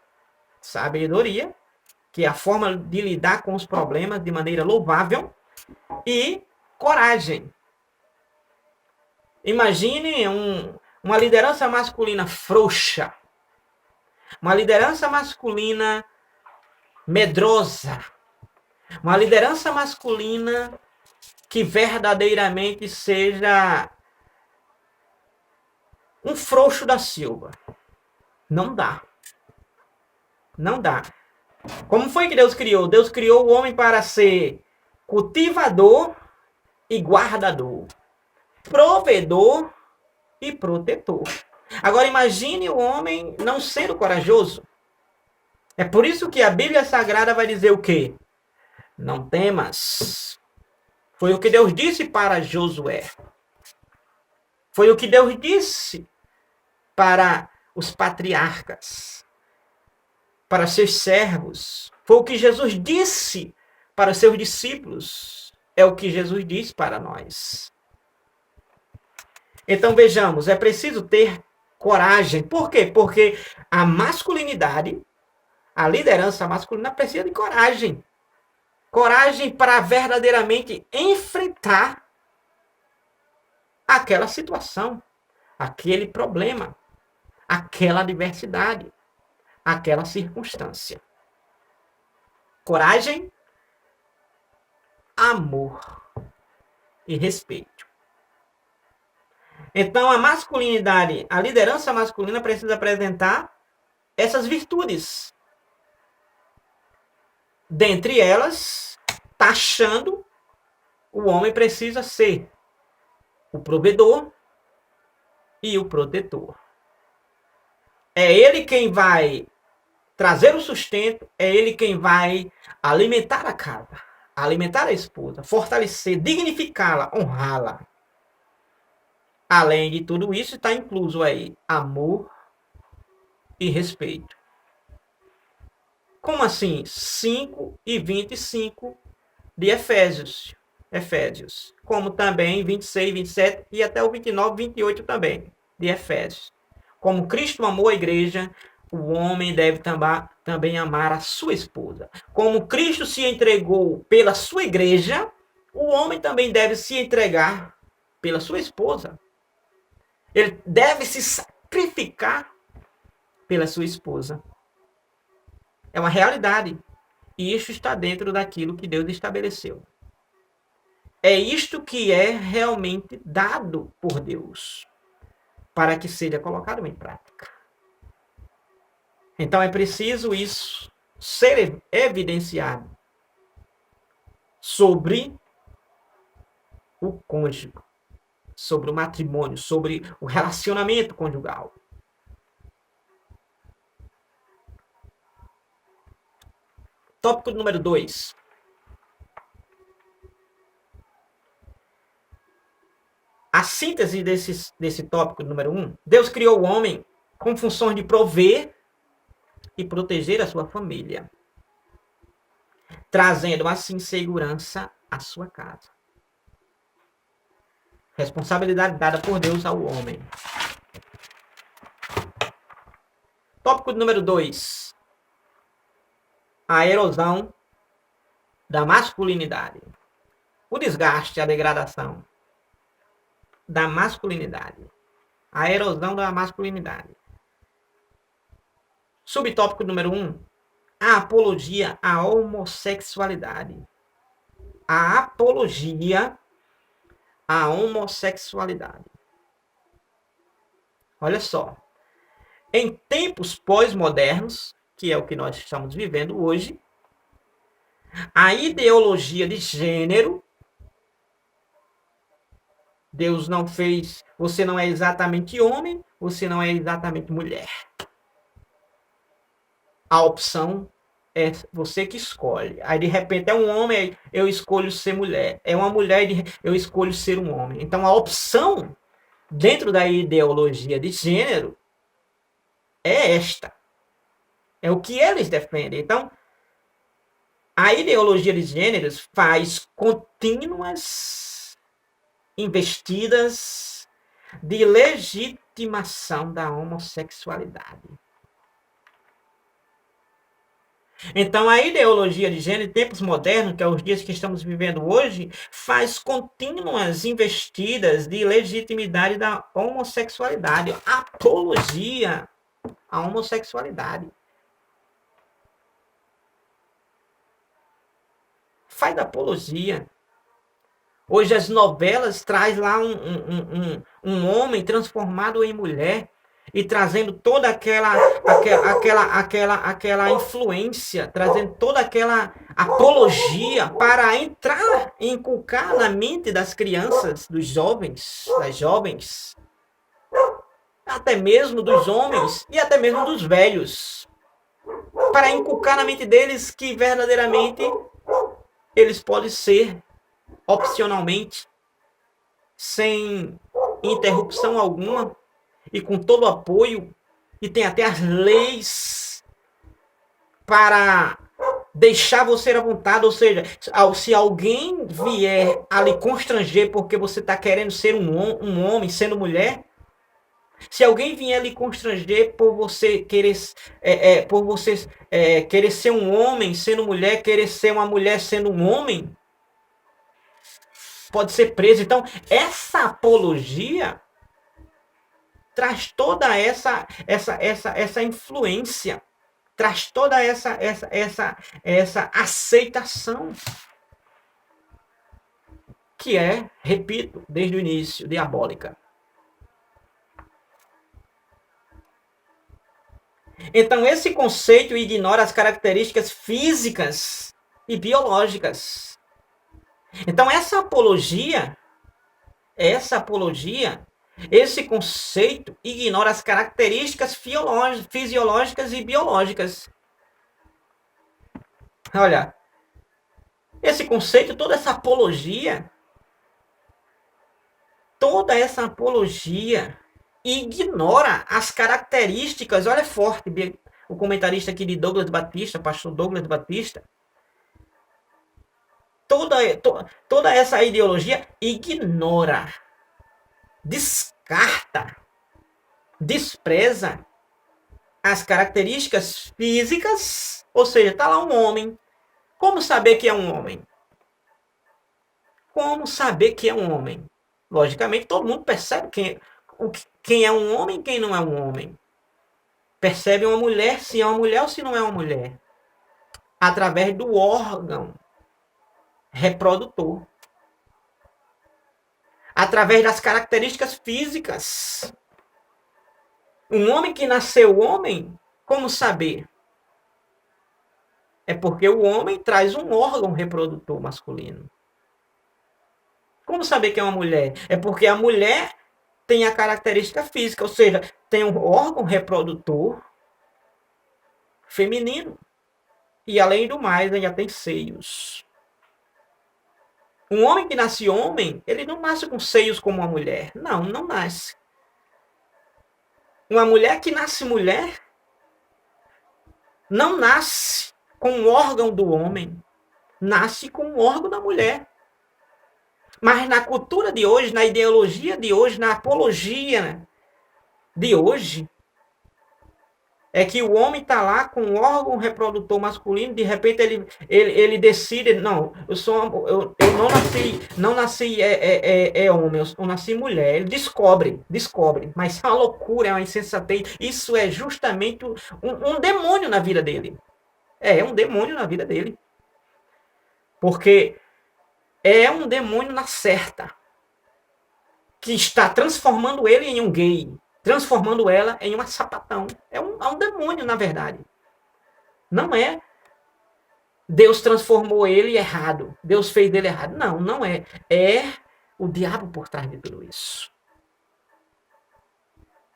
Speaker 1: que é a forma de lidar com os problemas de maneira louvável, e coragem. Imagine uma liderança masculina frouxa, uma liderança masculina medrosa, uma liderança masculina que verdadeiramente seja um frouxo da Silva. Não dá. Não dá. Como foi que Deus criou? Deus criou o homem para ser cultivador e guardador, provedor e protetor. Agora imagine o homem não sendo corajoso. É por isso que a Bíblia Sagrada vai dizer o quê? Não temas. Foi o que Deus disse para Josué. Foi o que Deus disse para os patriarcas, para seus servos. Foi o que Jesus disse para seus discípulos. É o que Jesus diz para nós. Então vejamos, é preciso ter coragem. Por quê? Porque a masculinidade, a liderança masculina precisa de coragem. Coragem para verdadeiramente enfrentar aquela situação, aquele problema, aquela adversidade, aquela circunstância. Coragem, amor e respeito. Então, a masculinidade, a liderança masculina precisa apresentar essas virtudes. Dentre elas, taxando, o homem precisa ser o provedor e o protetor. É ele quem vai trazer o sustento, é ele quem vai alimentar a casa. alimentar a esposa, fortalecer, dignificá-la, honrá-la. Além de tudo isso, está incluso aí amor e respeito. Como assim? 5:25 de Efésios. Como também 26, 27 e até o 29, 28 também de Efésios. Como Cristo amou a igreja, o homem deve também amar a sua esposa. Como Cristo se entregou pela sua igreja, o homem também deve se entregar pela sua esposa. Ele deve se sacrificar pela sua esposa. É uma realidade. E isso está dentro daquilo que Deus estabeleceu. É isto que é realmente dado por Deus para que seja colocado em prática. Então é preciso isso ser evidenciado sobre o cônjuge, sobre o matrimônio, sobre o relacionamento conjugal. Tópico número 2. A síntese desse tópico número 1. Deus criou o homem com funções de prover e proteger a sua família, trazendo assim segurança à sua casa. Responsabilidade dada por Deus ao homem. Tópico número 2. A erosão da masculinidade. O desgaste, a degradação da masculinidade. A erosão da masculinidade. Subtópico número 1. A apologia à homossexualidade. A apologia à homossexualidade. Olha só. Em tempos pós-modernos, que é o que nós estamos vivendo hoje, a ideologia de gênero, Deus não fez, você não é exatamente homem, você não é exatamente mulher. A opção é você que escolhe. Aí de repente é um homem, eu escolho ser mulher. É uma mulher, eu escolho ser um homem. Então a opção dentro da ideologia de gênero é esta. É o que eles defendem. Então, a ideologia de gêneros faz contínuas investidas de legitimação da homossexualidade. Então, a ideologia de gênero em tempos modernos, que é os dias que estamos vivendo hoje, faz contínuas investidas de legitimidade da homossexualidade. Apologia à homossexualidade. Faz apologia. Hoje as novelas traz lá um homem transformado em mulher e trazendo toda aquela influência, trazendo toda aquela apologia para entrar e inculcar na mente das crianças, dos jovens, das jovens, até mesmo dos homens e até mesmo dos velhos, para inculcar na mente deles que verdadeiramente eles podem ser opcionalmente, sem interrupção alguma e com todo o apoio, e tem até as leis para deixar você à vontade, ou seja, se alguém vier a lhe constranger porque você está querendo ser um homem sendo mulher, se alguém vier lhe constranger por você querer querer ser um homem sendo mulher, querer ser uma mulher sendo um homem, pode ser preso. Então, essa apologia traz toda essa influência, traz toda essa aceitação, que é, repito, desde o início, diabólica. Então, esse conceito ignora as características físicas e biológicas. Então, essa apologia, esse conceito ignora as características fisiológicas e biológicas. Olha, esse conceito, toda essa apologia ignora as características. Olha, é forte o comentarista aqui de Douglas Batista, pastor Douglas Batista. Toda essa ideologia ignora, descarta, despreza as características físicas, ou seja, está lá um homem. Como saber que é um homem? Como saber que é um homem? Logicamente, todo mundo percebe quem é um homem e quem não é um homem. Percebe uma mulher, se é uma mulher ou se não é uma mulher. Através do órgão reprodutor. Através das características físicas. Um homem que nasceu homem, como saber? É porque o homem traz um órgão reprodutor masculino. Como saber que é uma mulher? É porque a mulher tem a característica física, ou seja, tem um órgão reprodutor feminino. E além do mais, ainda tem seios. Um homem que nasce homem, ele não nasce com seios como uma mulher. Não, não nasce. Uma mulher que nasce mulher, não nasce com o órgão do homem. Nasce com o órgão da mulher. Mas na cultura de hoje, na ideologia de hoje, na apologia de hoje, é que o homem está lá com o órgão reprodutor masculino, de repente ele decide, não, eu não nasci homem, eu nasci mulher. Ele descobre, mas é uma loucura, é uma insensatez. Isso é justamente um demônio na vida dele. É um demônio na vida dele. Porque é um demônio na certa, que está transformando ele em um gay, transformando ela em uma sapatão. É um demônio, na verdade. Não é Deus transformou ele errado. Deus fez dele errado. Não, não é. É o diabo por trás de tudo isso.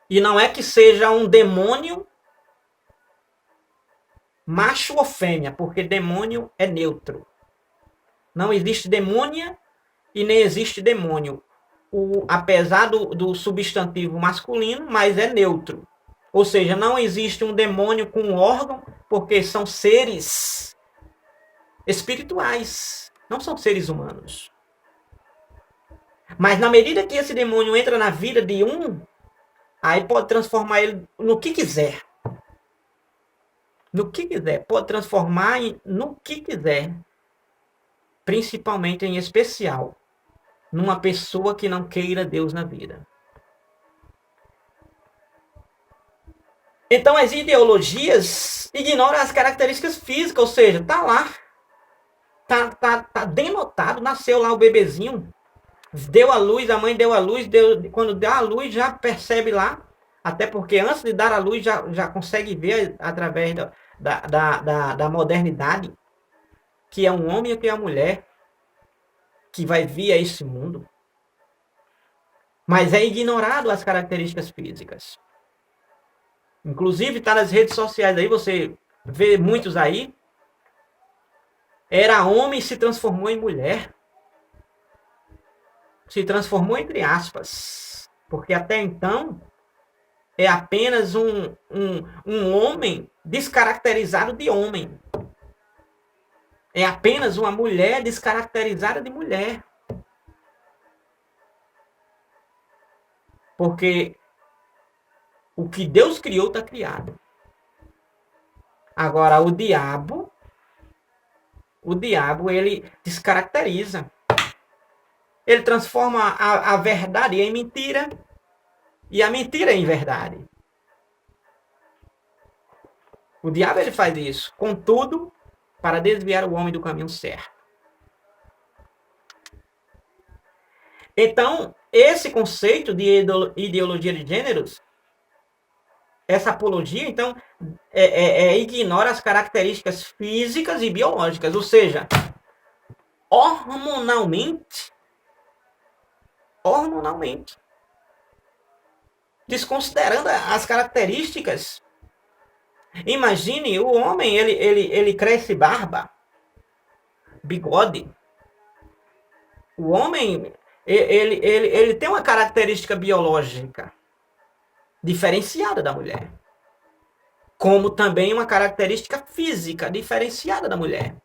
Speaker 1: E não é que seja um demônio macho ou fêmea, porque demônio é neutro. Não existe demônia e nem existe demônio. Apesar do substantivo masculino, mas é neutro. Ou seja, não existe um demônio com órgão, porque são seres espirituais, não são seres humanos. Mas na medida que esse demônio entra na vida de um, aí pode transformar ele no que quiser. No que quiser. Pode transformar no que quiser. Principalmente, em especial, numa pessoa que não queira Deus na vida. Então, as ideologias ignoram as características físicas, ou seja, tá lá, tá denotado, nasceu lá o bebezinho, deu a luz, a mãe deu a luz, quando deu a luz já percebe lá, até porque antes de dar a luz já consegue ver através da modernidade que é um homem e que é uma mulher que vai vir a esse mundo. Mas é ignorado as características físicas. Inclusive está nas redes sociais aí, você vê muitos aí. Era homem e se transformou em mulher. Se transformou entre aspas. Porque até então é apenas um homem descaracterizado de homem. É apenas uma mulher descaracterizada de mulher. Porque o que Deus criou está criado. Agora, o diabo, ele descaracteriza. Ele transforma a verdade em mentira e a mentira em verdade. O diabo ele faz isso, contudo, para desviar o homem do caminho certo. Então, esse conceito de ideologia de gêneros, essa apologia, então, ignora as características físicas e biológicas, ou seja, hormonalmente, desconsiderando as características. Imagine, o homem, ele cresce barba, bigode. O homem, ele tem uma característica biológica diferenciada da mulher, como também uma característica física diferenciada da mulher.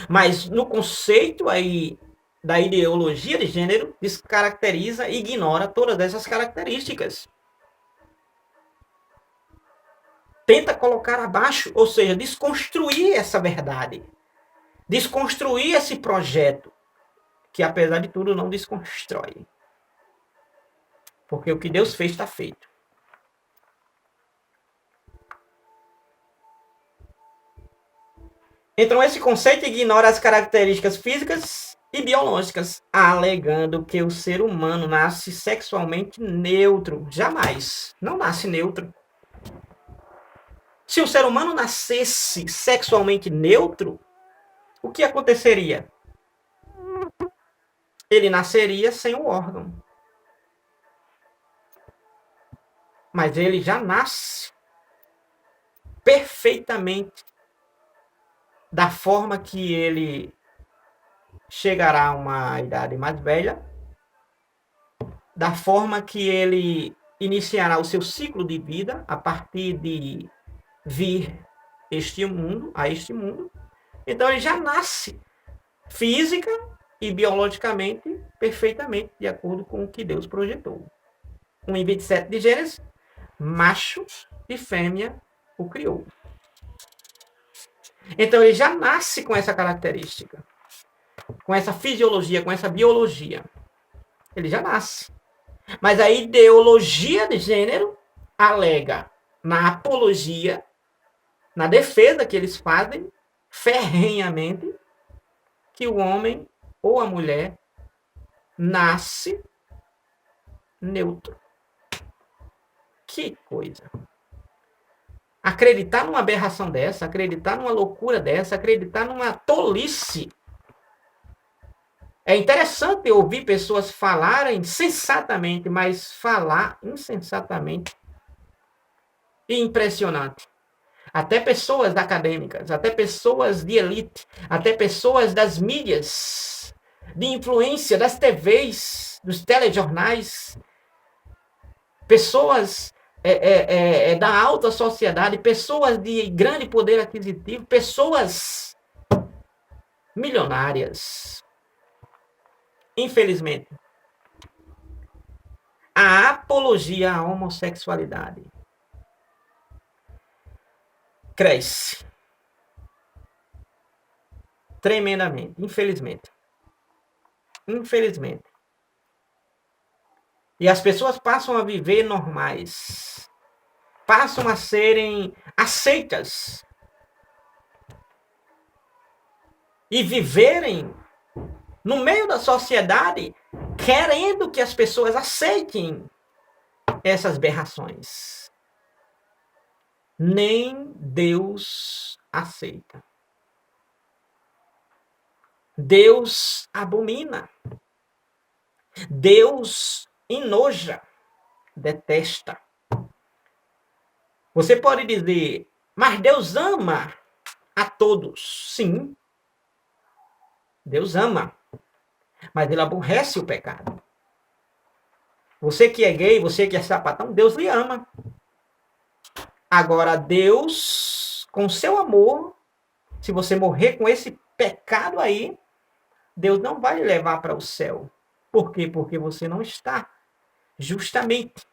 Speaker 1: Mas no conceito aí da ideologia de gênero, descaracteriza e ignora todas essas características. Tenta colocar abaixo, ou seja, desconstruir essa verdade. Desconstruir esse projeto, que apesar de tudo não desconstrói. Porque o que Deus fez está feito. Então, esse conceito ignora as características físicas e biológicas, alegando que o ser humano nasce sexualmente neutro. Jamais. Não nasce neutro. Se o ser humano nascesse sexualmente neutro, o que aconteceria? Ele nasceria sem o órgão. Mas ele já nasce perfeitamente da forma que ele chegará a uma idade mais velha, da forma que ele iniciará o seu ciclo de vida a partir de vir a este mundo. Então ele já nasce física e biologicamente perfeitamente de acordo com o que Deus projetou. 1:27 de Gênesis, macho e fêmea o criou. Então ele já nasce com essa característica, com essa fisiologia, com essa biologia. Ele já nasce. Mas a ideologia de gênero alega na apologia, na defesa que eles fazem ferrenhamente, que o homem ou a mulher nasce neutro. Que coisa! Acreditar numa aberração dessa, acreditar numa loucura dessa, acreditar numa tolice. É interessante ouvir pessoas falarem sensatamente, mas falar insensatamente. E impressionante. Até pessoas acadêmicas, até pessoas de elite, até pessoas das mídias, de influência, das TVs, dos telejornais, pessoas da alta sociedade, pessoas de grande poder aquisitivo, pessoas milionárias. Infelizmente, a apologia à homossexualidade cresce tremendamente, infelizmente. Infelizmente. E as pessoas passam a viver normais, passam a serem aceitas e viverem no meio da sociedade querendo que as pessoas aceitem essas aberrações. Nem Deus aceita. Deus abomina. Deus enoja, detesta. Você pode dizer, mas Deus ama a todos. Sim, Deus ama, mas ele aborrece o pecado. Você que é gay, você que é sapatão, Deus lhe ama. Agora, Deus, com seu amor, se você morrer com esse pecado aí, Deus não vai lhe levar para o céu. Por quê? Porque você não está justamente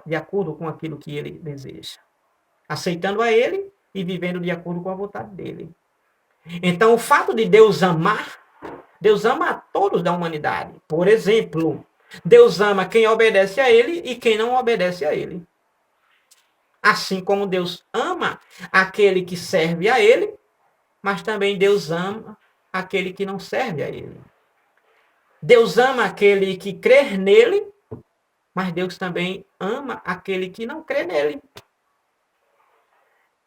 Speaker 1: de acordo com aquilo que ele deseja. Aceitando a ele e vivendo de acordo com a vontade dele. Então, o fato de Deus amar, Deus ama a todos da humanidade. Por exemplo, Deus ama quem obedece a ele e quem não obedece a ele. Assim como Deus ama aquele que serve a ele, mas também Deus ama aquele que não serve a ele. Deus ama aquele que crê nele, mas Deus também ama aquele que não crê nele.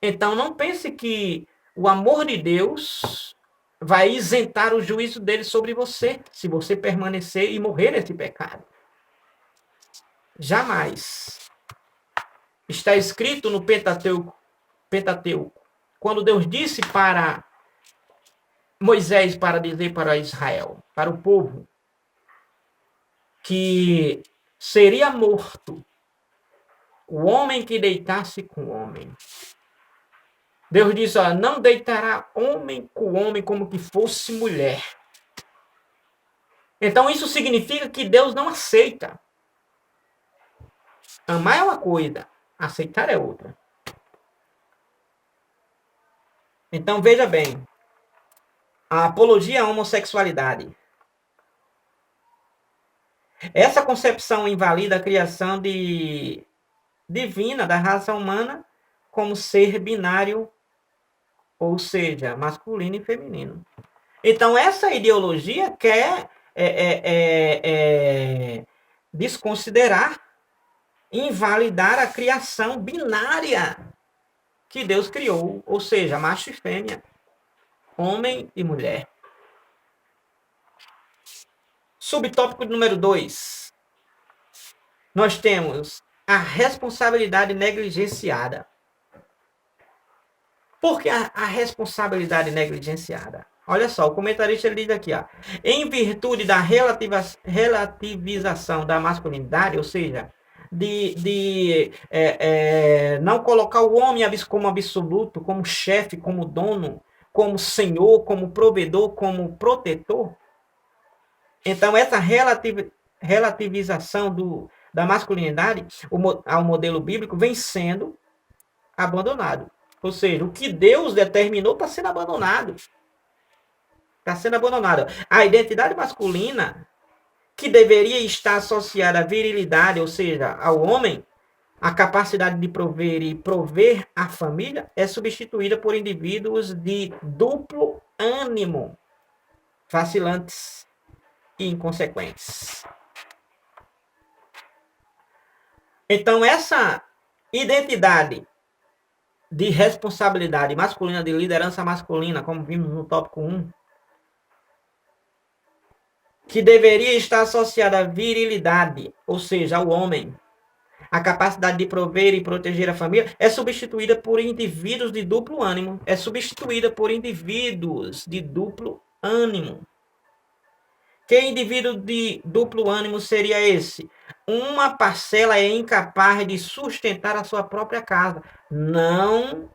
Speaker 1: Então não pense que o amor de Deus vai isentar o juízo dele sobre você, se você permanecer e morrer nesse pecado. Jamais. Está escrito no Pentateuco, quando Deus disse para Moisés para dizer para Israel, para o povo, que seria morto o homem que deitasse com homem. Deus disse, ó, não deitará homem com homem como que fosse mulher. Então isso significa que Deus não aceita. Amar é uma coisa, aceitar é outra. Então veja bem, a apologia à homossexualidade. Essa concepção invalida a criação divina da raça humana como ser binário, ou seja, masculino e feminino. Então, essa ideologia quer desconsiderar, invalidar a criação binária que Deus criou, ou seja, macho e fêmea, homem e mulher. Subtópico número 2. Nós temos a responsabilidade negligenciada. Por que a responsabilidade negligenciada? Olha só, o comentarista ele diz aqui, ó, em virtude da relativização da masculinidade, ou seja, não colocar o homem como absoluto, como chefe, como dono, como senhor, como provedor, como protetor. Então, essa relativização da masculinidade ao modelo bíblico vem sendo abandonado. Ou seja, o que Deus determinou está sendo abandonado. Está sendo abandonado. A identidade masculina, que deveria estar associada à virilidade, ou seja, ao homem, a capacidade de prover e prover a família, é substituída por indivíduos de duplo ânimo, vacilantes e inconsequentes. Então, essa identidade de responsabilidade masculina, de liderança masculina, como vimos no tópico 1, que deveria estar associada à virilidade, ou seja, ao homem, a capacidade de prover e proteger a família, é substituída por indivíduos de duplo ânimo. É substituída por indivíduos de duplo ânimo. Que indivíduo de duplo ânimo seria esse? Uma parcela é incapaz de sustentar a sua própria casa. Não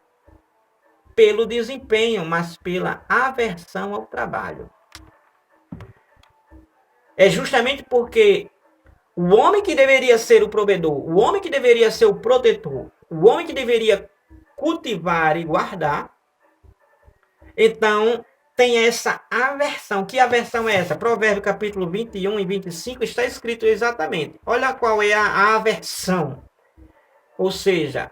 Speaker 1: pelo desempenho, mas pela aversão ao trabalho. É justamente porque o homem que deveria ser o provedor, o homem que deveria ser o protetor, o homem que deveria cultivar e guardar, então tem essa aversão. Que aversão é essa? Provérbio capítulo 21 e 25 está escrito exatamente. Olha qual é a aversão. Ou seja,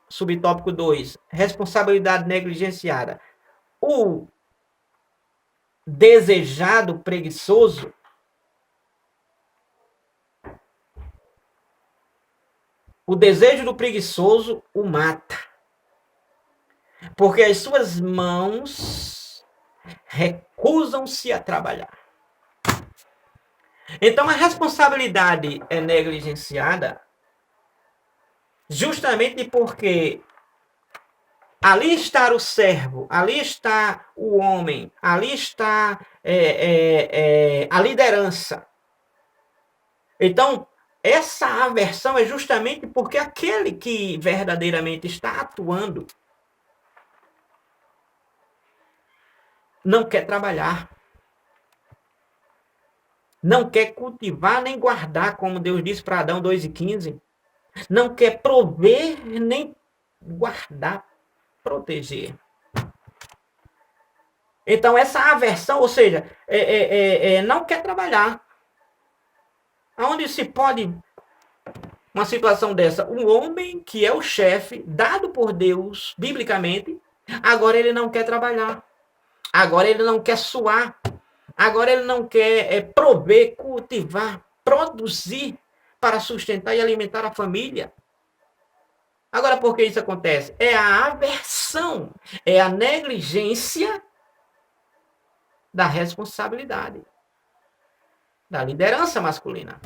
Speaker 1: subtópico 2, responsabilidade negligenciada. O desejado preguiçoso o desejo do preguiçoso o mata. Porque as suas mãos recusam-se a trabalhar. Então a responsabilidade é negligenciada justamente porque ali está o servo, ali está o homem, ali está a liderança. Então, essa aversão é justamente porque aquele que verdadeiramente está atuando não quer trabalhar. Não quer cultivar nem guardar, como Deus disse para Adão 2:15. Não quer prover nem guardar, proteger. Então, essa aversão, ou seja, não quer trabalhar. Aonde se pode uma situação dessa? Um homem que é o chefe, dado por Deus, biblicamente, agora ele não quer trabalhar. Agora ele não quer suar. Agora ele não quer prover, cultivar, produzir para sustentar e alimentar a família. Agora, por que isso acontece? É a aversão, é a negligência da responsabilidade, da liderança masculina.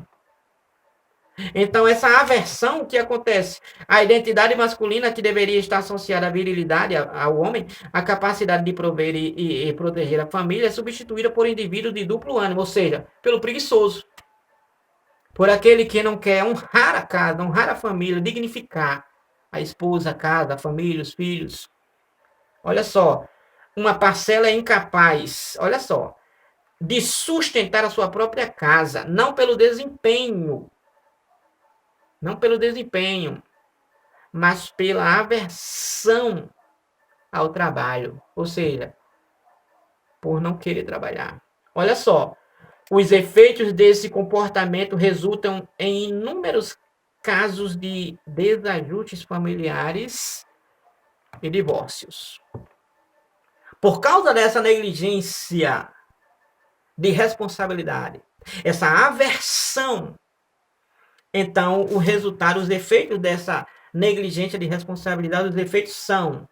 Speaker 1: Então, essa aversão que acontece, a identidade masculina que deveria estar associada à virilidade, ao homem, a capacidade de prover e proteger a família é substituída por indivíduos de duplo ânimo, ou seja, pelo preguiçoso, por aquele que não quer honrar a casa, honrar a família, dignificar a esposa, a casa, a família, os filhos. Olha só, uma parcela é incapaz, olha só, de sustentar a sua própria casa, não pelo desempenho, mas pela aversão ao trabalho, ou seja, por não querer trabalhar. Olha só, os efeitos desse comportamento resultam em inúmeros casos de desajustes familiares e divórcios. Por causa dessa negligência de responsabilidade, essa aversão, então o resultado, os efeitos dessa negligência de responsabilidade, os efeitos são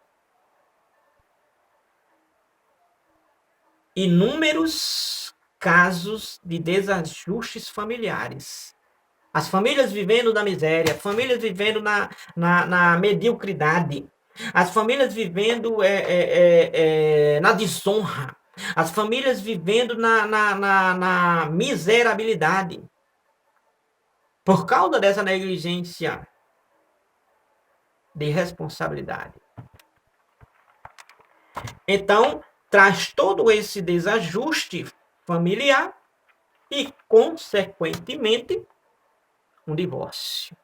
Speaker 1: inúmeros casos de desajustes familiares. As famílias vivendo na miséria, famílias vivendo na mediocridade, as famílias vivendo na desonra, as famílias vivendo na miserabilidade. Por causa dessa negligência de responsabilidade. Então, traz todo esse desajuste familiar e, consequentemente, um divórcio,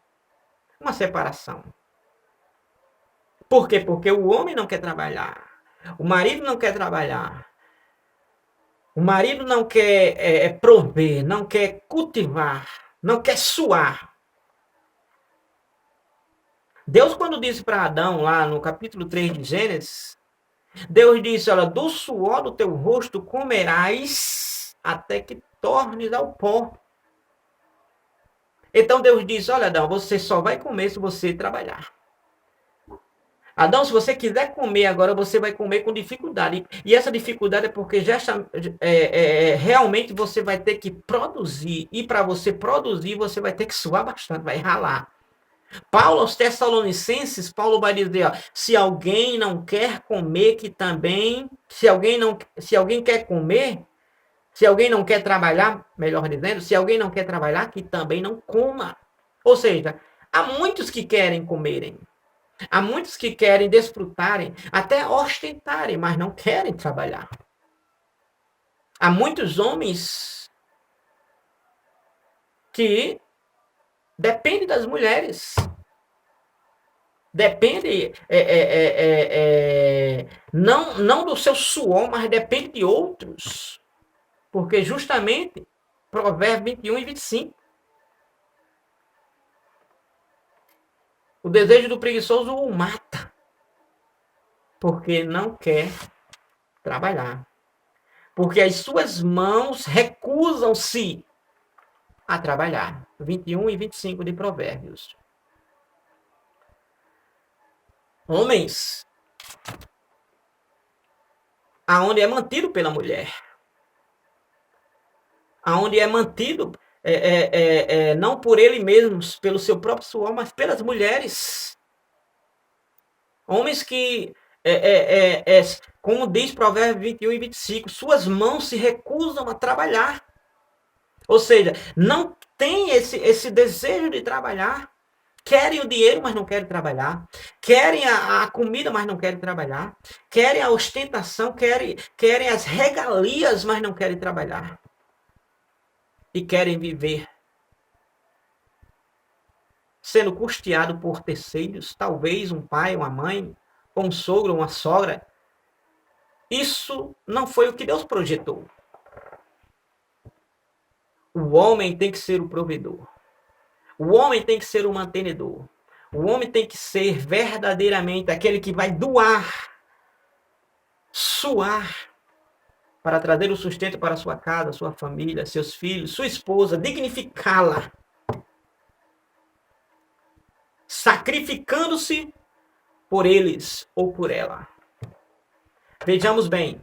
Speaker 1: uma separação. Por quê? Porque o homem não quer trabalhar, o marido não quer trabalhar, o marido não quer prover, não quer cultivar, não quer suar. Deus, quando disse para Adão, lá no capítulo 3 de Gênesis, Deus disse, olha, do suor do teu rosto comerás até que tornes ao pó. Então Deus disse, olha, Adão, você só vai comer se você trabalhar. Adão, se você quiser comer agora, você vai comer com dificuldade. E essa dificuldade é porque realmente você vai ter que produzir. E para você produzir, você vai ter que suar bastante, vai ralar. Paulo aos Tessalonicenses, Paulo vai dizer, ó, se alguém não quer comer, que também, se alguém quer comer, se alguém não quer trabalhar, melhor dizendo, se alguém não quer trabalhar, que também não coma. Ou seja, há muitos que querem comerem, há muitos que querem desfrutarem, até ostentarem, mas não querem trabalhar. Há muitos homens que dependem das mulheres. Depende não do seu suor, mas depende de outros. Porque justamente, Provérbios 21 e 25. O desejo do preguiçoso o mata. Porque não quer trabalhar. Porque as suas mãos recusam-se a trabalhar. 21 e 25 de Provérbios. Homens, aonde é mantido pela mulher. Aonde é mantido não por ele mesmo, pelo seu próprio suor, mas pelas mulheres. Homens que, como diz Provérbios 21 e 25, suas mãos se recusam a trabalhar. Ou seja, não tem esse desejo de trabalhar. Querem o dinheiro, mas não querem trabalhar. Querem a comida, mas não querem trabalhar. Querem a ostentação, querem as regalias, mas não querem trabalhar. E querem viver sendo custeado por terceiros, talvez um pai, uma mãe, ou um sogro, uma sogra. Isso não foi o que Deus projetou. O homem tem que ser o provedor. O homem tem que ser o mantenedor. O homem tem que ser verdadeiramente aquele que vai doar, suar, para trazer o sustento para sua casa, sua família, seus filhos, sua esposa, dignificá-la. Sacrificando-se por eles ou por ela. Vejamos bem.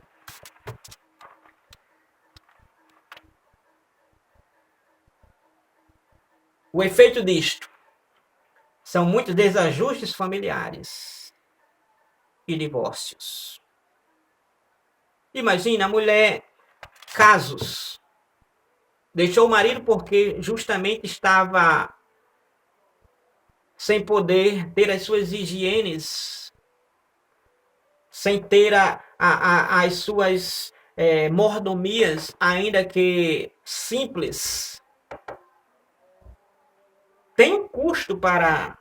Speaker 1: O efeito disto são muitos desajustes familiares e divórcios. Imagina a mulher, casos, deixou o marido porque justamente estava sem poder ter as suas higienes, sem ter as suas mordomias, ainda que simples. Tem um custo para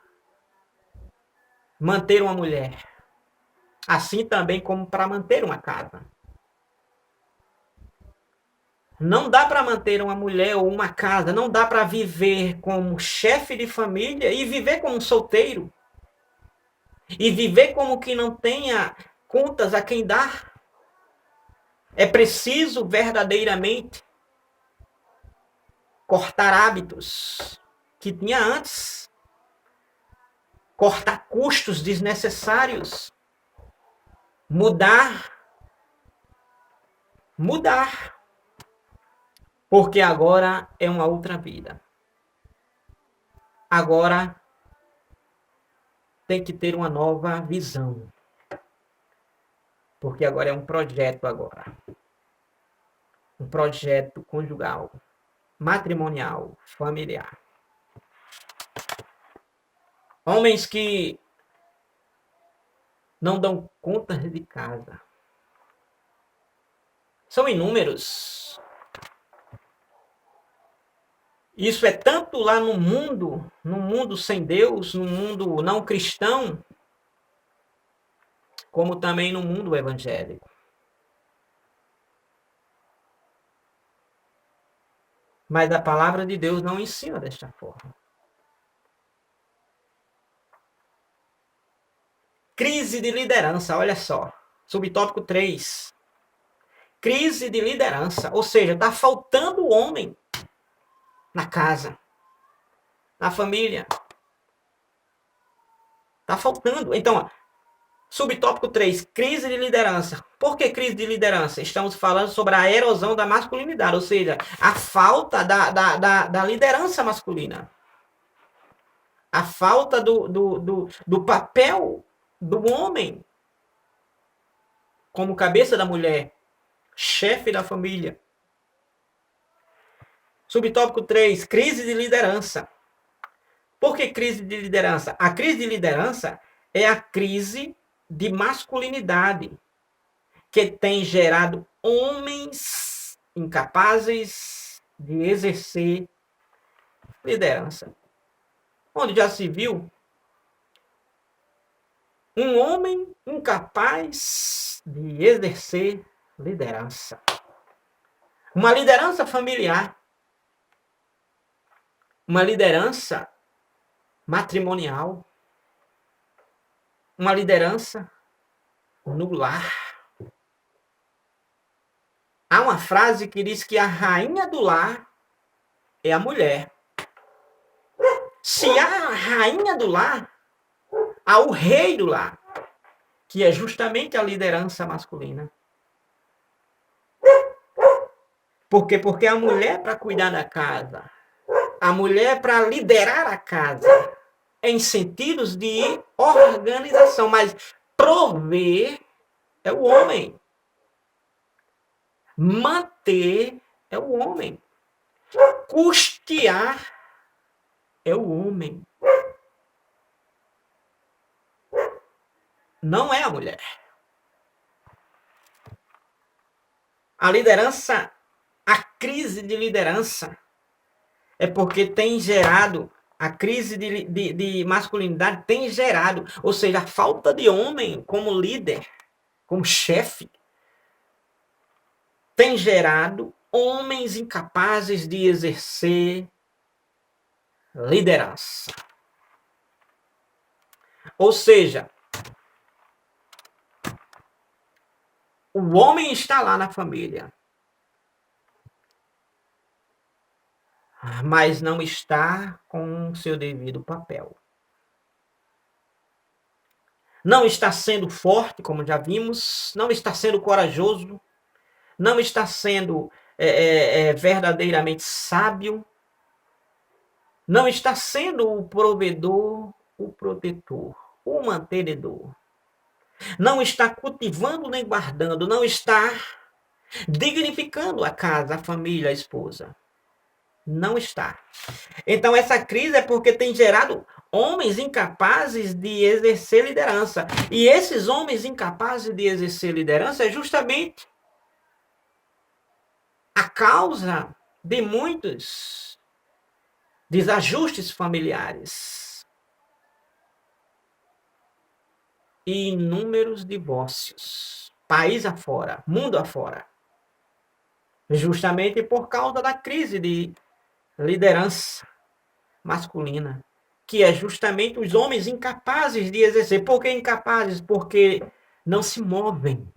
Speaker 1: manter uma mulher, assim também como para manter uma casa. Não dá para manter uma mulher ou uma casa, não dá para viver como chefe de família e viver como solteiro. E viver como que não tenha contas a quem dar. É preciso verdadeiramente cortar hábitos que tinha antes. Cortar custos desnecessários. Mudar. Porque agora é uma outra vida. Agora tem que ter uma nova visão. Porque agora é um projeto agora. Um projeto conjugal, matrimonial, familiar. Homens que não dão conta de casa. São inúmeros. Isso é tanto lá no mundo sem Deus, no mundo não cristão, como também no mundo evangélico. Mas a palavra de Deus não ensina desta forma. Crise de liderança, olha só. Subtópico 3. Crise de liderança, ou seja, está faltando homem na casa, na família. Está faltando. Então, subtópico 3, crise de liderança. Por que crise de liderança? Estamos falando sobre a erosão da masculinidade, ou seja, a falta da liderança masculina. A falta do papel do homem como cabeça da mulher, chefe da família. Subtópico 3, crise de liderança. Por que crise de liderança? A crise de liderança é a crise de masculinidade que tem gerado homens incapazes de exercer liderança. Onde já se viu um homem incapaz de exercer liderança. Uma liderança familiar. Uma liderança matrimonial. Uma liderança no lar. Há uma frase que diz que a rainha do lar é a mulher. Se há a rainha do lar, há o rei do lar, que é justamente a liderança masculina. Por quê? Porque a mulher para cuidar da casa, a mulher para liderar a casa, em sentidos de organização, mas prover é o homem. Manter é o homem. Custear é o homem. Não é a mulher. A liderança, a crise de liderança, é porque tem gerado, a crise de masculinidade tem gerado, ou seja, a falta de homem como líder, como chefe, tem gerado homens incapazes de exercer liderança. Ou seja, o homem está lá na família, mas não está com seu devido papel. Não está sendo forte, como já vimos, não está sendo corajoso, não está sendo verdadeiramente sábio, não está sendo o provedor, o protetor, o mantenedor. Não está cultivando nem guardando, não está dignificando a casa, a família, a esposa. Não está. Então, essa crise é porque tem gerado homens incapazes de exercer liderança. E esses homens incapazes de exercer liderança é justamente a causa de muitos desajustes familiares e inúmeros divórcios, país afora, mundo afora. Justamente por causa da crise de liderança masculina, que é justamente os homens incapazes de exercer. Por que incapazes? Porque não se movem.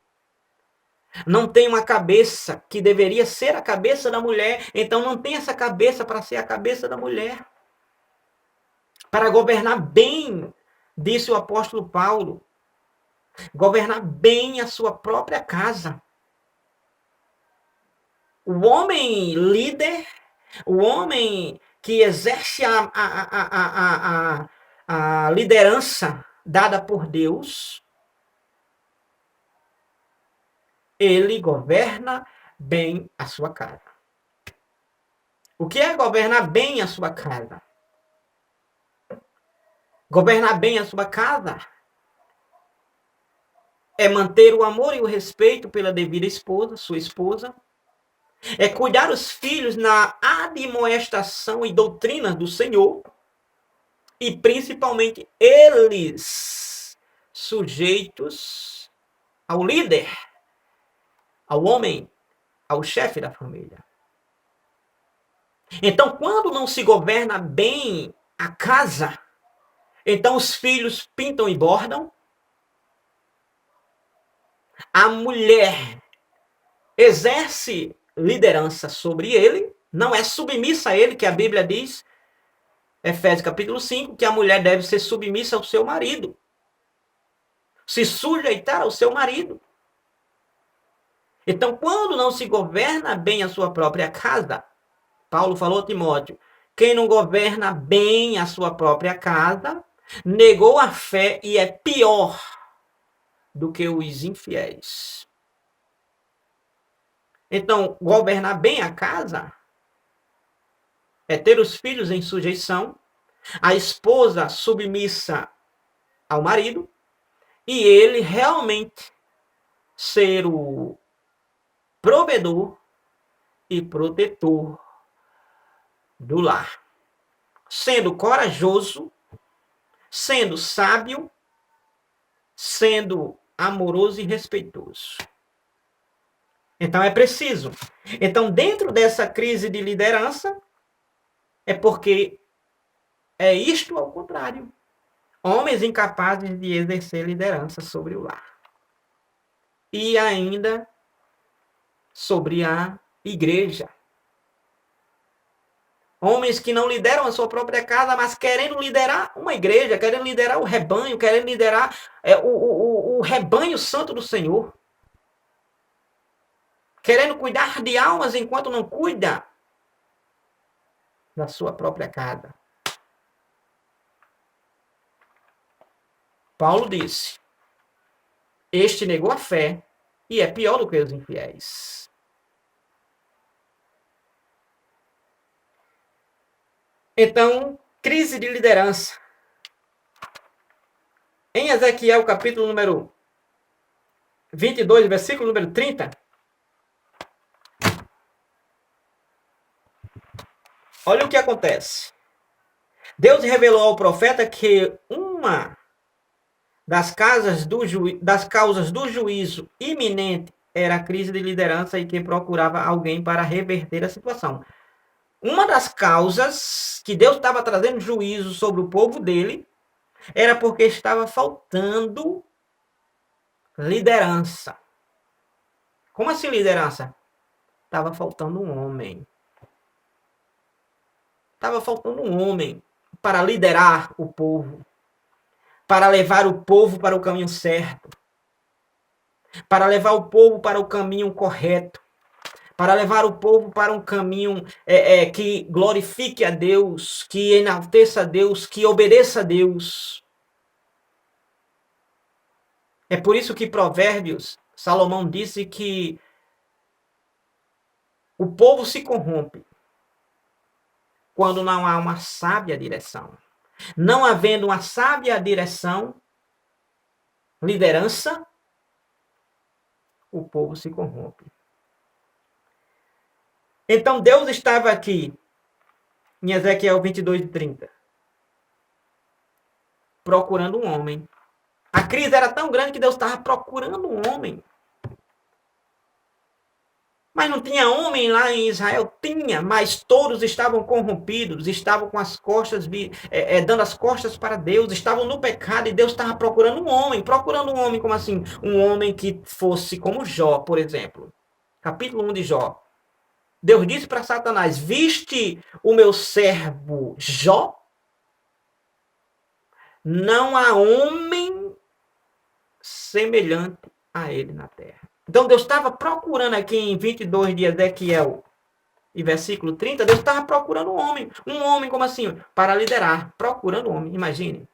Speaker 1: Não tem uma cabeça que deveria ser a cabeça da mulher, então não tem essa cabeça para ser a cabeça da mulher. Para governar bem, disse o apóstolo Paulo, governar bem a sua própria casa. O homem líder, o homem que exerce a liderança dada por Deus, ele governa bem a sua casa. O que é governar bem a sua casa? Governar bem a sua casa é manter o amor e o respeito pela devida esposa, sua esposa. É cuidar os filhos na admoestação e doutrina do Senhor. E principalmente eles sujeitos ao líder, ao homem, ao chefe da família. Então, quando não se governa bem a casa, então os filhos pintam e bordam. A mulher exerce liderança sobre ele, não é submissa a ele, que a Bíblia diz, Efésios capítulo 5, que a mulher deve ser submissa ao seu marido. Se sujeitar ao seu marido. Então, quando não se governa bem a sua própria casa, Paulo falou a Timóteo, quem não governa bem a sua própria casa, negou a fé e é pior do que os infiéis. Então, governar bem a casa é ter os filhos em sujeição, a esposa submissa ao marido, e ele realmente ser o provedor e protetor do lar. Sendo corajoso, sendo sábio, sendo amoroso e respeitoso. Então é preciso. Então, dentro dessa crise de liderança, é porque é isto ao contrário. Homens incapazes de exercer liderança sobre o lar. E ainda sobre a igreja. Homens que não lideram a sua própria casa, mas querendo liderar uma igreja, querendo liderar o rebanho, querendo liderar o rebanho santo do Senhor. Querendo cuidar de almas enquanto não cuida da sua própria casa. Paulo disse, este negou a fé e é pior do que os infiéis. Então, crise de liderança. Em Ezequiel, capítulo número 22, versículo número 30, olha o que acontece. Deus revelou ao profeta que uma das causas do juízo iminente era a crise de liderança e que procurava alguém para reverter a situação. Uma das causas que Deus estava trazendo juízo sobre o povo dele era porque estava faltando liderança. Como assim liderança? Estava faltando um homem. Estava faltando um homem para liderar o povo, para levar o povo para o caminho certo, para levar o povo para o caminho correto, para levar o povo para um caminho que glorifique a Deus, que enalteça a Deus, que obedeça a Deus. É por isso que Provérbios, Salomão disse que o povo se corrompe quando não há uma sábia direção. Não havendo uma sábia direção, liderança, o povo se corrompe. Então Deus estava aqui, em Ezequiel 22:30, procurando um homem. A crise era tão grande que Deus estava procurando um homem. Mas não tinha homem lá em Israel? Tinha, mas todos estavam corrompidos, estavam com as costas, dando as costas para Deus, estavam no pecado e Deus estava procurando um homem. Procurando um homem, como assim? Um homem que fosse como Jó, por exemplo. Capítulo 1 de Jó. Deus disse para Satanás: viste o meu servo Jó? Não há homem semelhante a ele na terra. Então Deus estava procurando aqui em 22 de Ezequiel e versículo 30, Deus estava procurando um homem. Um homem como assim? Para liderar. Procurando um homem, imagine.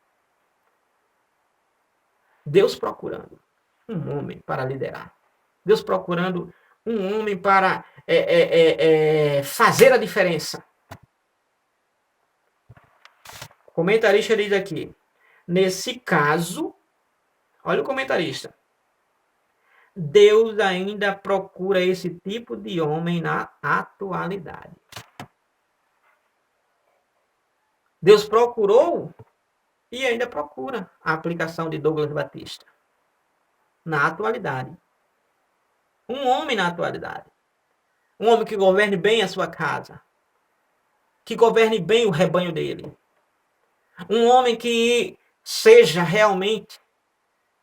Speaker 1: Deus procurando um homem para liderar. Deus procurando um homem para fazer a diferença. O comentarista diz aqui, nesse caso, olha o comentarista, Deus ainda procura esse tipo de homem na atualidade. Deus procurou e ainda procura a aplicação de Douglas Batista. Na atualidade. Um homem na atualidade. Um homem que governe bem a sua casa. Que governe bem o rebanho dele. Um homem que seja realmente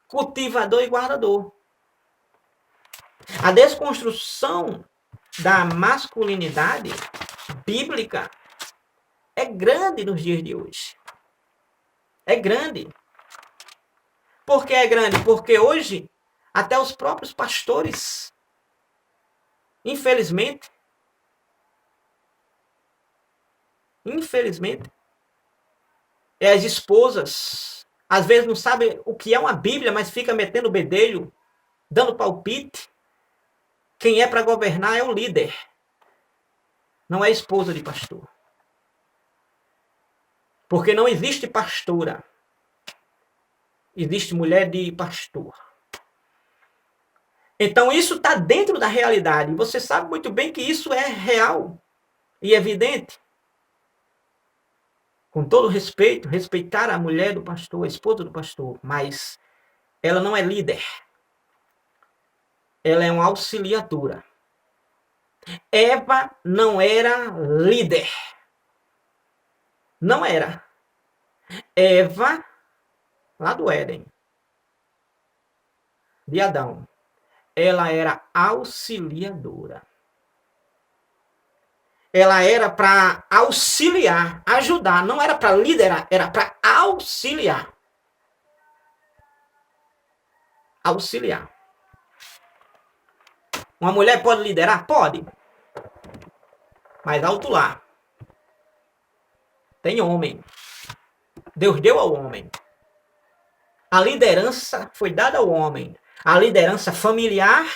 Speaker 1: cultivador e guardador. A desconstrução da masculinidade bíblica é grande nos dias de hoje. É grande. Por que é grande? Porque hoje, até os próprios pastores, infelizmente, as esposas, às vezes não sabem o que é uma Bíblia, mas fica metendo bedelho, dando palpite. Quem é para governar é o líder. Não é esposa de pastor. Porque não existe pastora. Existe mulher de pastor. Então isso está dentro da realidade. Você sabe muito bem que isso é real e evidente. Com todo respeito, respeitar a mulher do pastor, a esposa do pastor, mas ela não é líder. Ela é uma auxiliadora. Eva não era líder. Não era. Eva, lá do Éden, de Adão, ela era auxiliadora. Ela era para auxiliar, ajudar, não era para liderar, era para auxiliar. Auxiliar. Uma mulher pode liderar? Pode. Mas alto lá. Tem homem. Deus deu ao homem. A liderança foi dada ao homem. A liderança familiar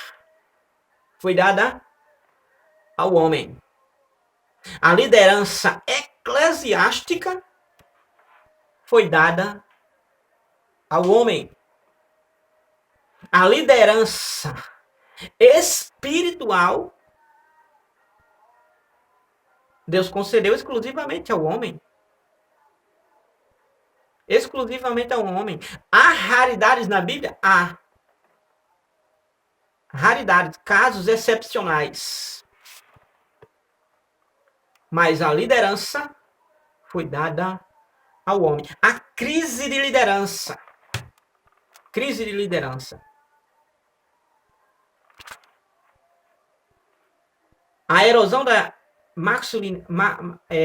Speaker 1: foi dada ao homem. A liderança eclesiástica foi dada ao homem. A liderança espiritual Deus concedeu exclusivamente ao homem. Exclusivamente ao homem. Há raridades na Bíblia? Há. Raridades, casos excepcionais. Mas a liderança foi dada ao homem. A crise de liderança. Crise de liderança. A erosão da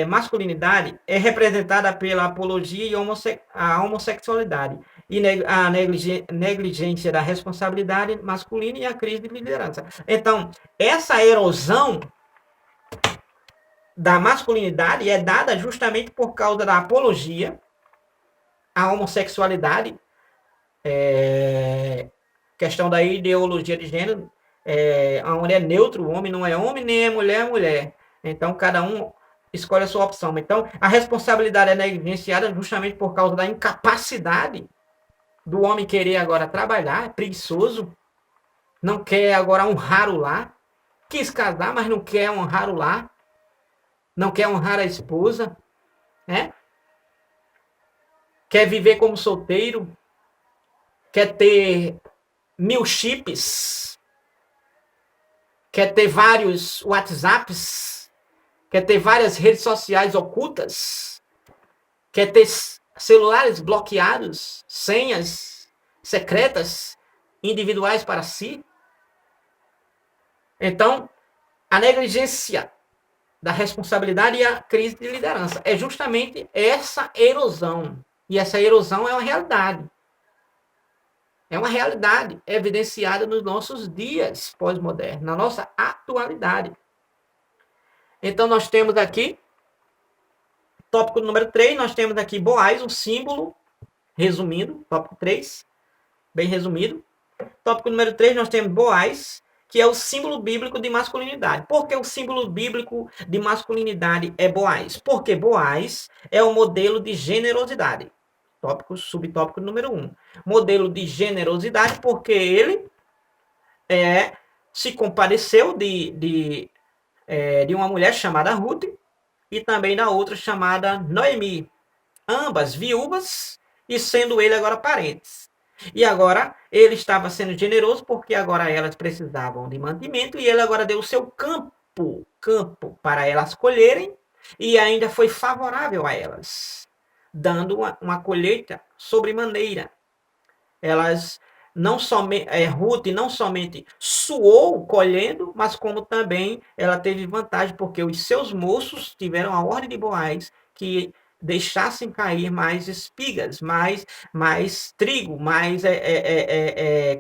Speaker 1: masculinidade é representada pela apologia e a homossexualidade e a negligência da responsabilidade masculina e a crise de liderança. Então, essa erosão da masculinidade é dada justamente por causa da apologia à homossexualidade, questão da ideologia de gênero, onde é neutro, o homem não é homem, nem é mulher. Então, cada um escolhe a sua opção. Então, a responsabilidade é negligenciada justamente por causa da incapacidade do homem querer agora trabalhar, é preguiçoso, não quer agora honrar o lar, quis casar, mas não quer honrar o lar, não quer honrar a esposa, né? Quer viver como solteiro, quer ter 1000 chips, quer ter vários WhatsApps, quer ter várias redes sociais ocultas, quer ter celulares bloqueados, senhas secretas, individuais para si. Então, a negligência da responsabilidade e a crise de liderança é justamente essa erosão. E essa erosão é uma realidade. É uma realidade evidenciada nos nossos dias pós-modernos, na nossa atualidade. Então, nós temos aqui, tópico número 3, nós temos aqui Boaz, um símbolo, resumindo, tópico 3, bem resumido. Tópico número 3, nós temos Boaz, que é o símbolo bíblico de masculinidade. Por que o símbolo bíblico de masculinidade é Boaz? Porque Boaz é o modelo de generosidade. Subtópico número 1. Modelo de generosidade, porque ele se compadeceu de uma mulher chamada Ruth e também da outra chamada Noemi. Ambas viúvas e sendo ele agora parentes. E agora ele estava sendo generoso porque agora elas precisavam de mantimento e ele agora deu o seu campo para elas colherem e ainda foi favorável a elas, dando uma colheita sobremaneira. Elas não somente, Ruth não somente suou colhendo, mas como também ela teve vantagem porque os seus moços tiveram a ordem de Boaz que deixassem cair mais espigas, mais trigo, mais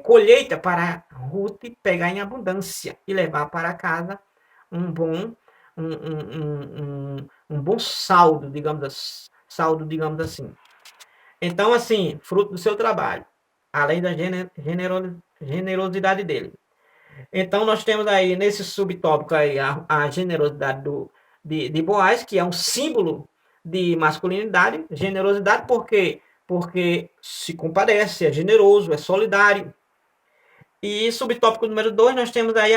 Speaker 1: colheita para Ruth pegar em abundância e levar para casa um bom saldo, digamos assim. Então, assim, fruto do seu trabalho, além da generosidade dele. Então, nós temos aí, nesse subtópico, aí, a generosidade de Boaz, que é um símbolo de masculinidade, generosidade, porque se compadece, é generoso, é solidário. E subtópico número 2, nós temos aí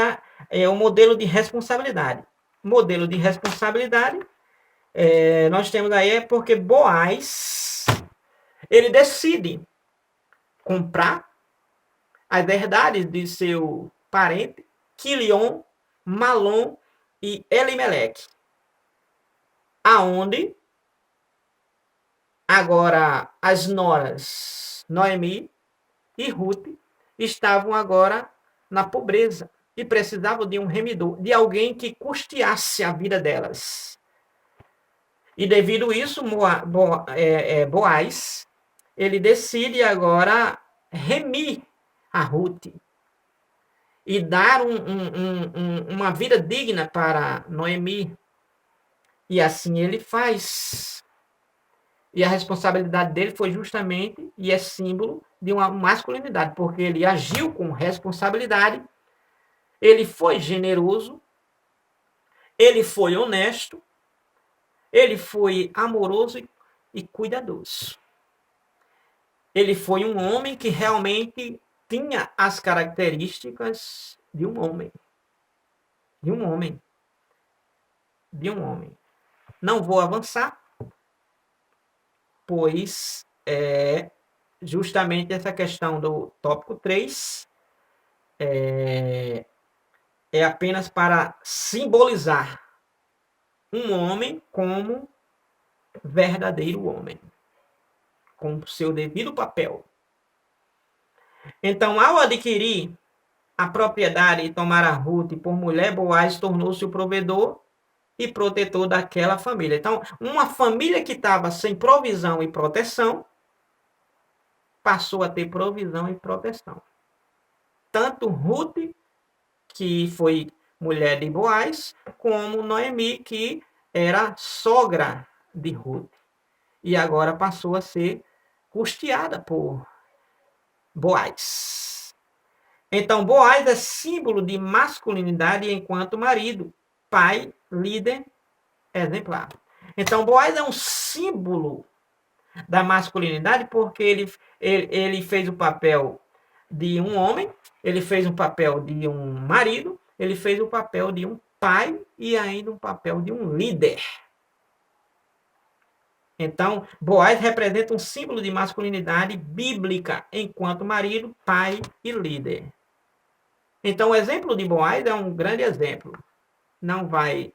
Speaker 1: o modelo de responsabilidade. Modelo de responsabilidade, nós temos aí porque Boaz, ele decide comprar as verdades de seu parente, Quilion, Malom e Elimeleque, aonde agora as noras Noemi e Ruth estavam agora na pobreza e precisavam de um remidor, de alguém que custeasse a vida delas. E devido a isso, Boaz, ele decide agora remir a Ruth e dar uma vida digna para Noemi. E assim ele faz. E a responsabilidade dele foi justamente, e é símbolo de uma masculinidade, porque ele agiu com responsabilidade, ele foi generoso, ele foi honesto, ele foi amoroso e cuidadoso. Ele foi um homem que realmente tinha as características de um homem. De um homem. De um homem. Não vou avançar, pois justamente essa questão do tópico 3 é apenas para simbolizar um homem como verdadeiro homem, com seu devido papel. Então, ao adquirir a propriedade e tomar a Ruth por mulher, Boaz tornou-se o provedor e protetor daquela família. Então, uma família que estava sem provisão e proteção, passou a ter provisão e proteção. Tanto Ruth, que foi mulher de Boaz, como Noemi, que era sogra de Ruth. E agora passou a ser custeada por Boaz. Então, Boaz é símbolo de masculinidade enquanto marido, pai, líder, exemplar. Então, Boaz é um símbolo da masculinidade porque ele fez o papel de um homem, ele fez o papel de um marido, ele fez o papel de um pai e ainda um papel de um líder. Então, Boaz representa um símbolo de masculinidade bíblica enquanto marido, pai e líder. Então, o exemplo de Boaz é um grande exemplo. Não vai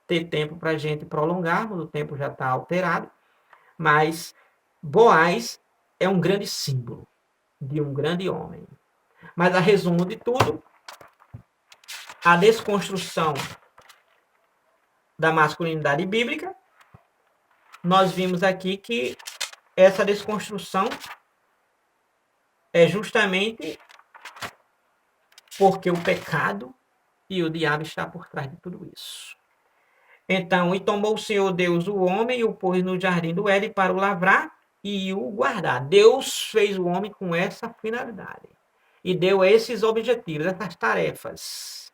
Speaker 1: ter tempo para a gente prolongarmos, o tempo já está alterado, mas Boaz é um grande símbolo de um grande homem. Mas a resumo de tudo, a desconstrução da masculinidade bíblica, nós vimos aqui que essa desconstrução é justamente porque o pecado e o diabo está por trás de tudo isso. Então, e tomou o Senhor Deus o homem e o pôs no jardim do Éden para o lavrar e o guardar. Deus fez o homem com essa finalidade. E deu esses objetivos, essas tarefas.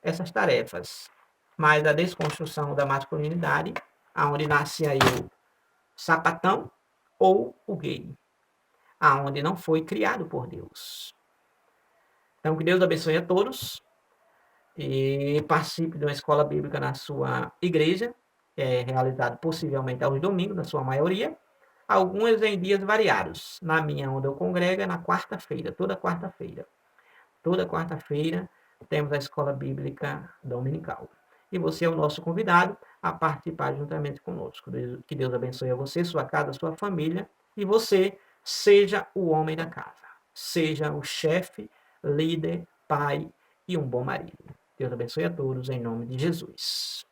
Speaker 1: Essas tarefas. Mas a desconstrução da masculinidade, aonde nasce aí o sapatão ou o gay. Aonde não foi criado por Deus. Então, que Deus abençoe a todos. E participe de uma escola bíblica na sua igreja, realizado possivelmente aos domingos, na sua maioria, algumas em dias variados. Na minha, onde eu congrego, é na quarta-feira, toda quarta-feira. Toda quarta-feira temos a escola bíblica dominical. E você é o nosso convidado a participar juntamente conosco. Que Deus abençoe a você, sua casa, sua família, e você seja o homem da casa. Seja o chefe, líder, pai e um bom marido. Deus abençoe a todos, em nome de Jesus.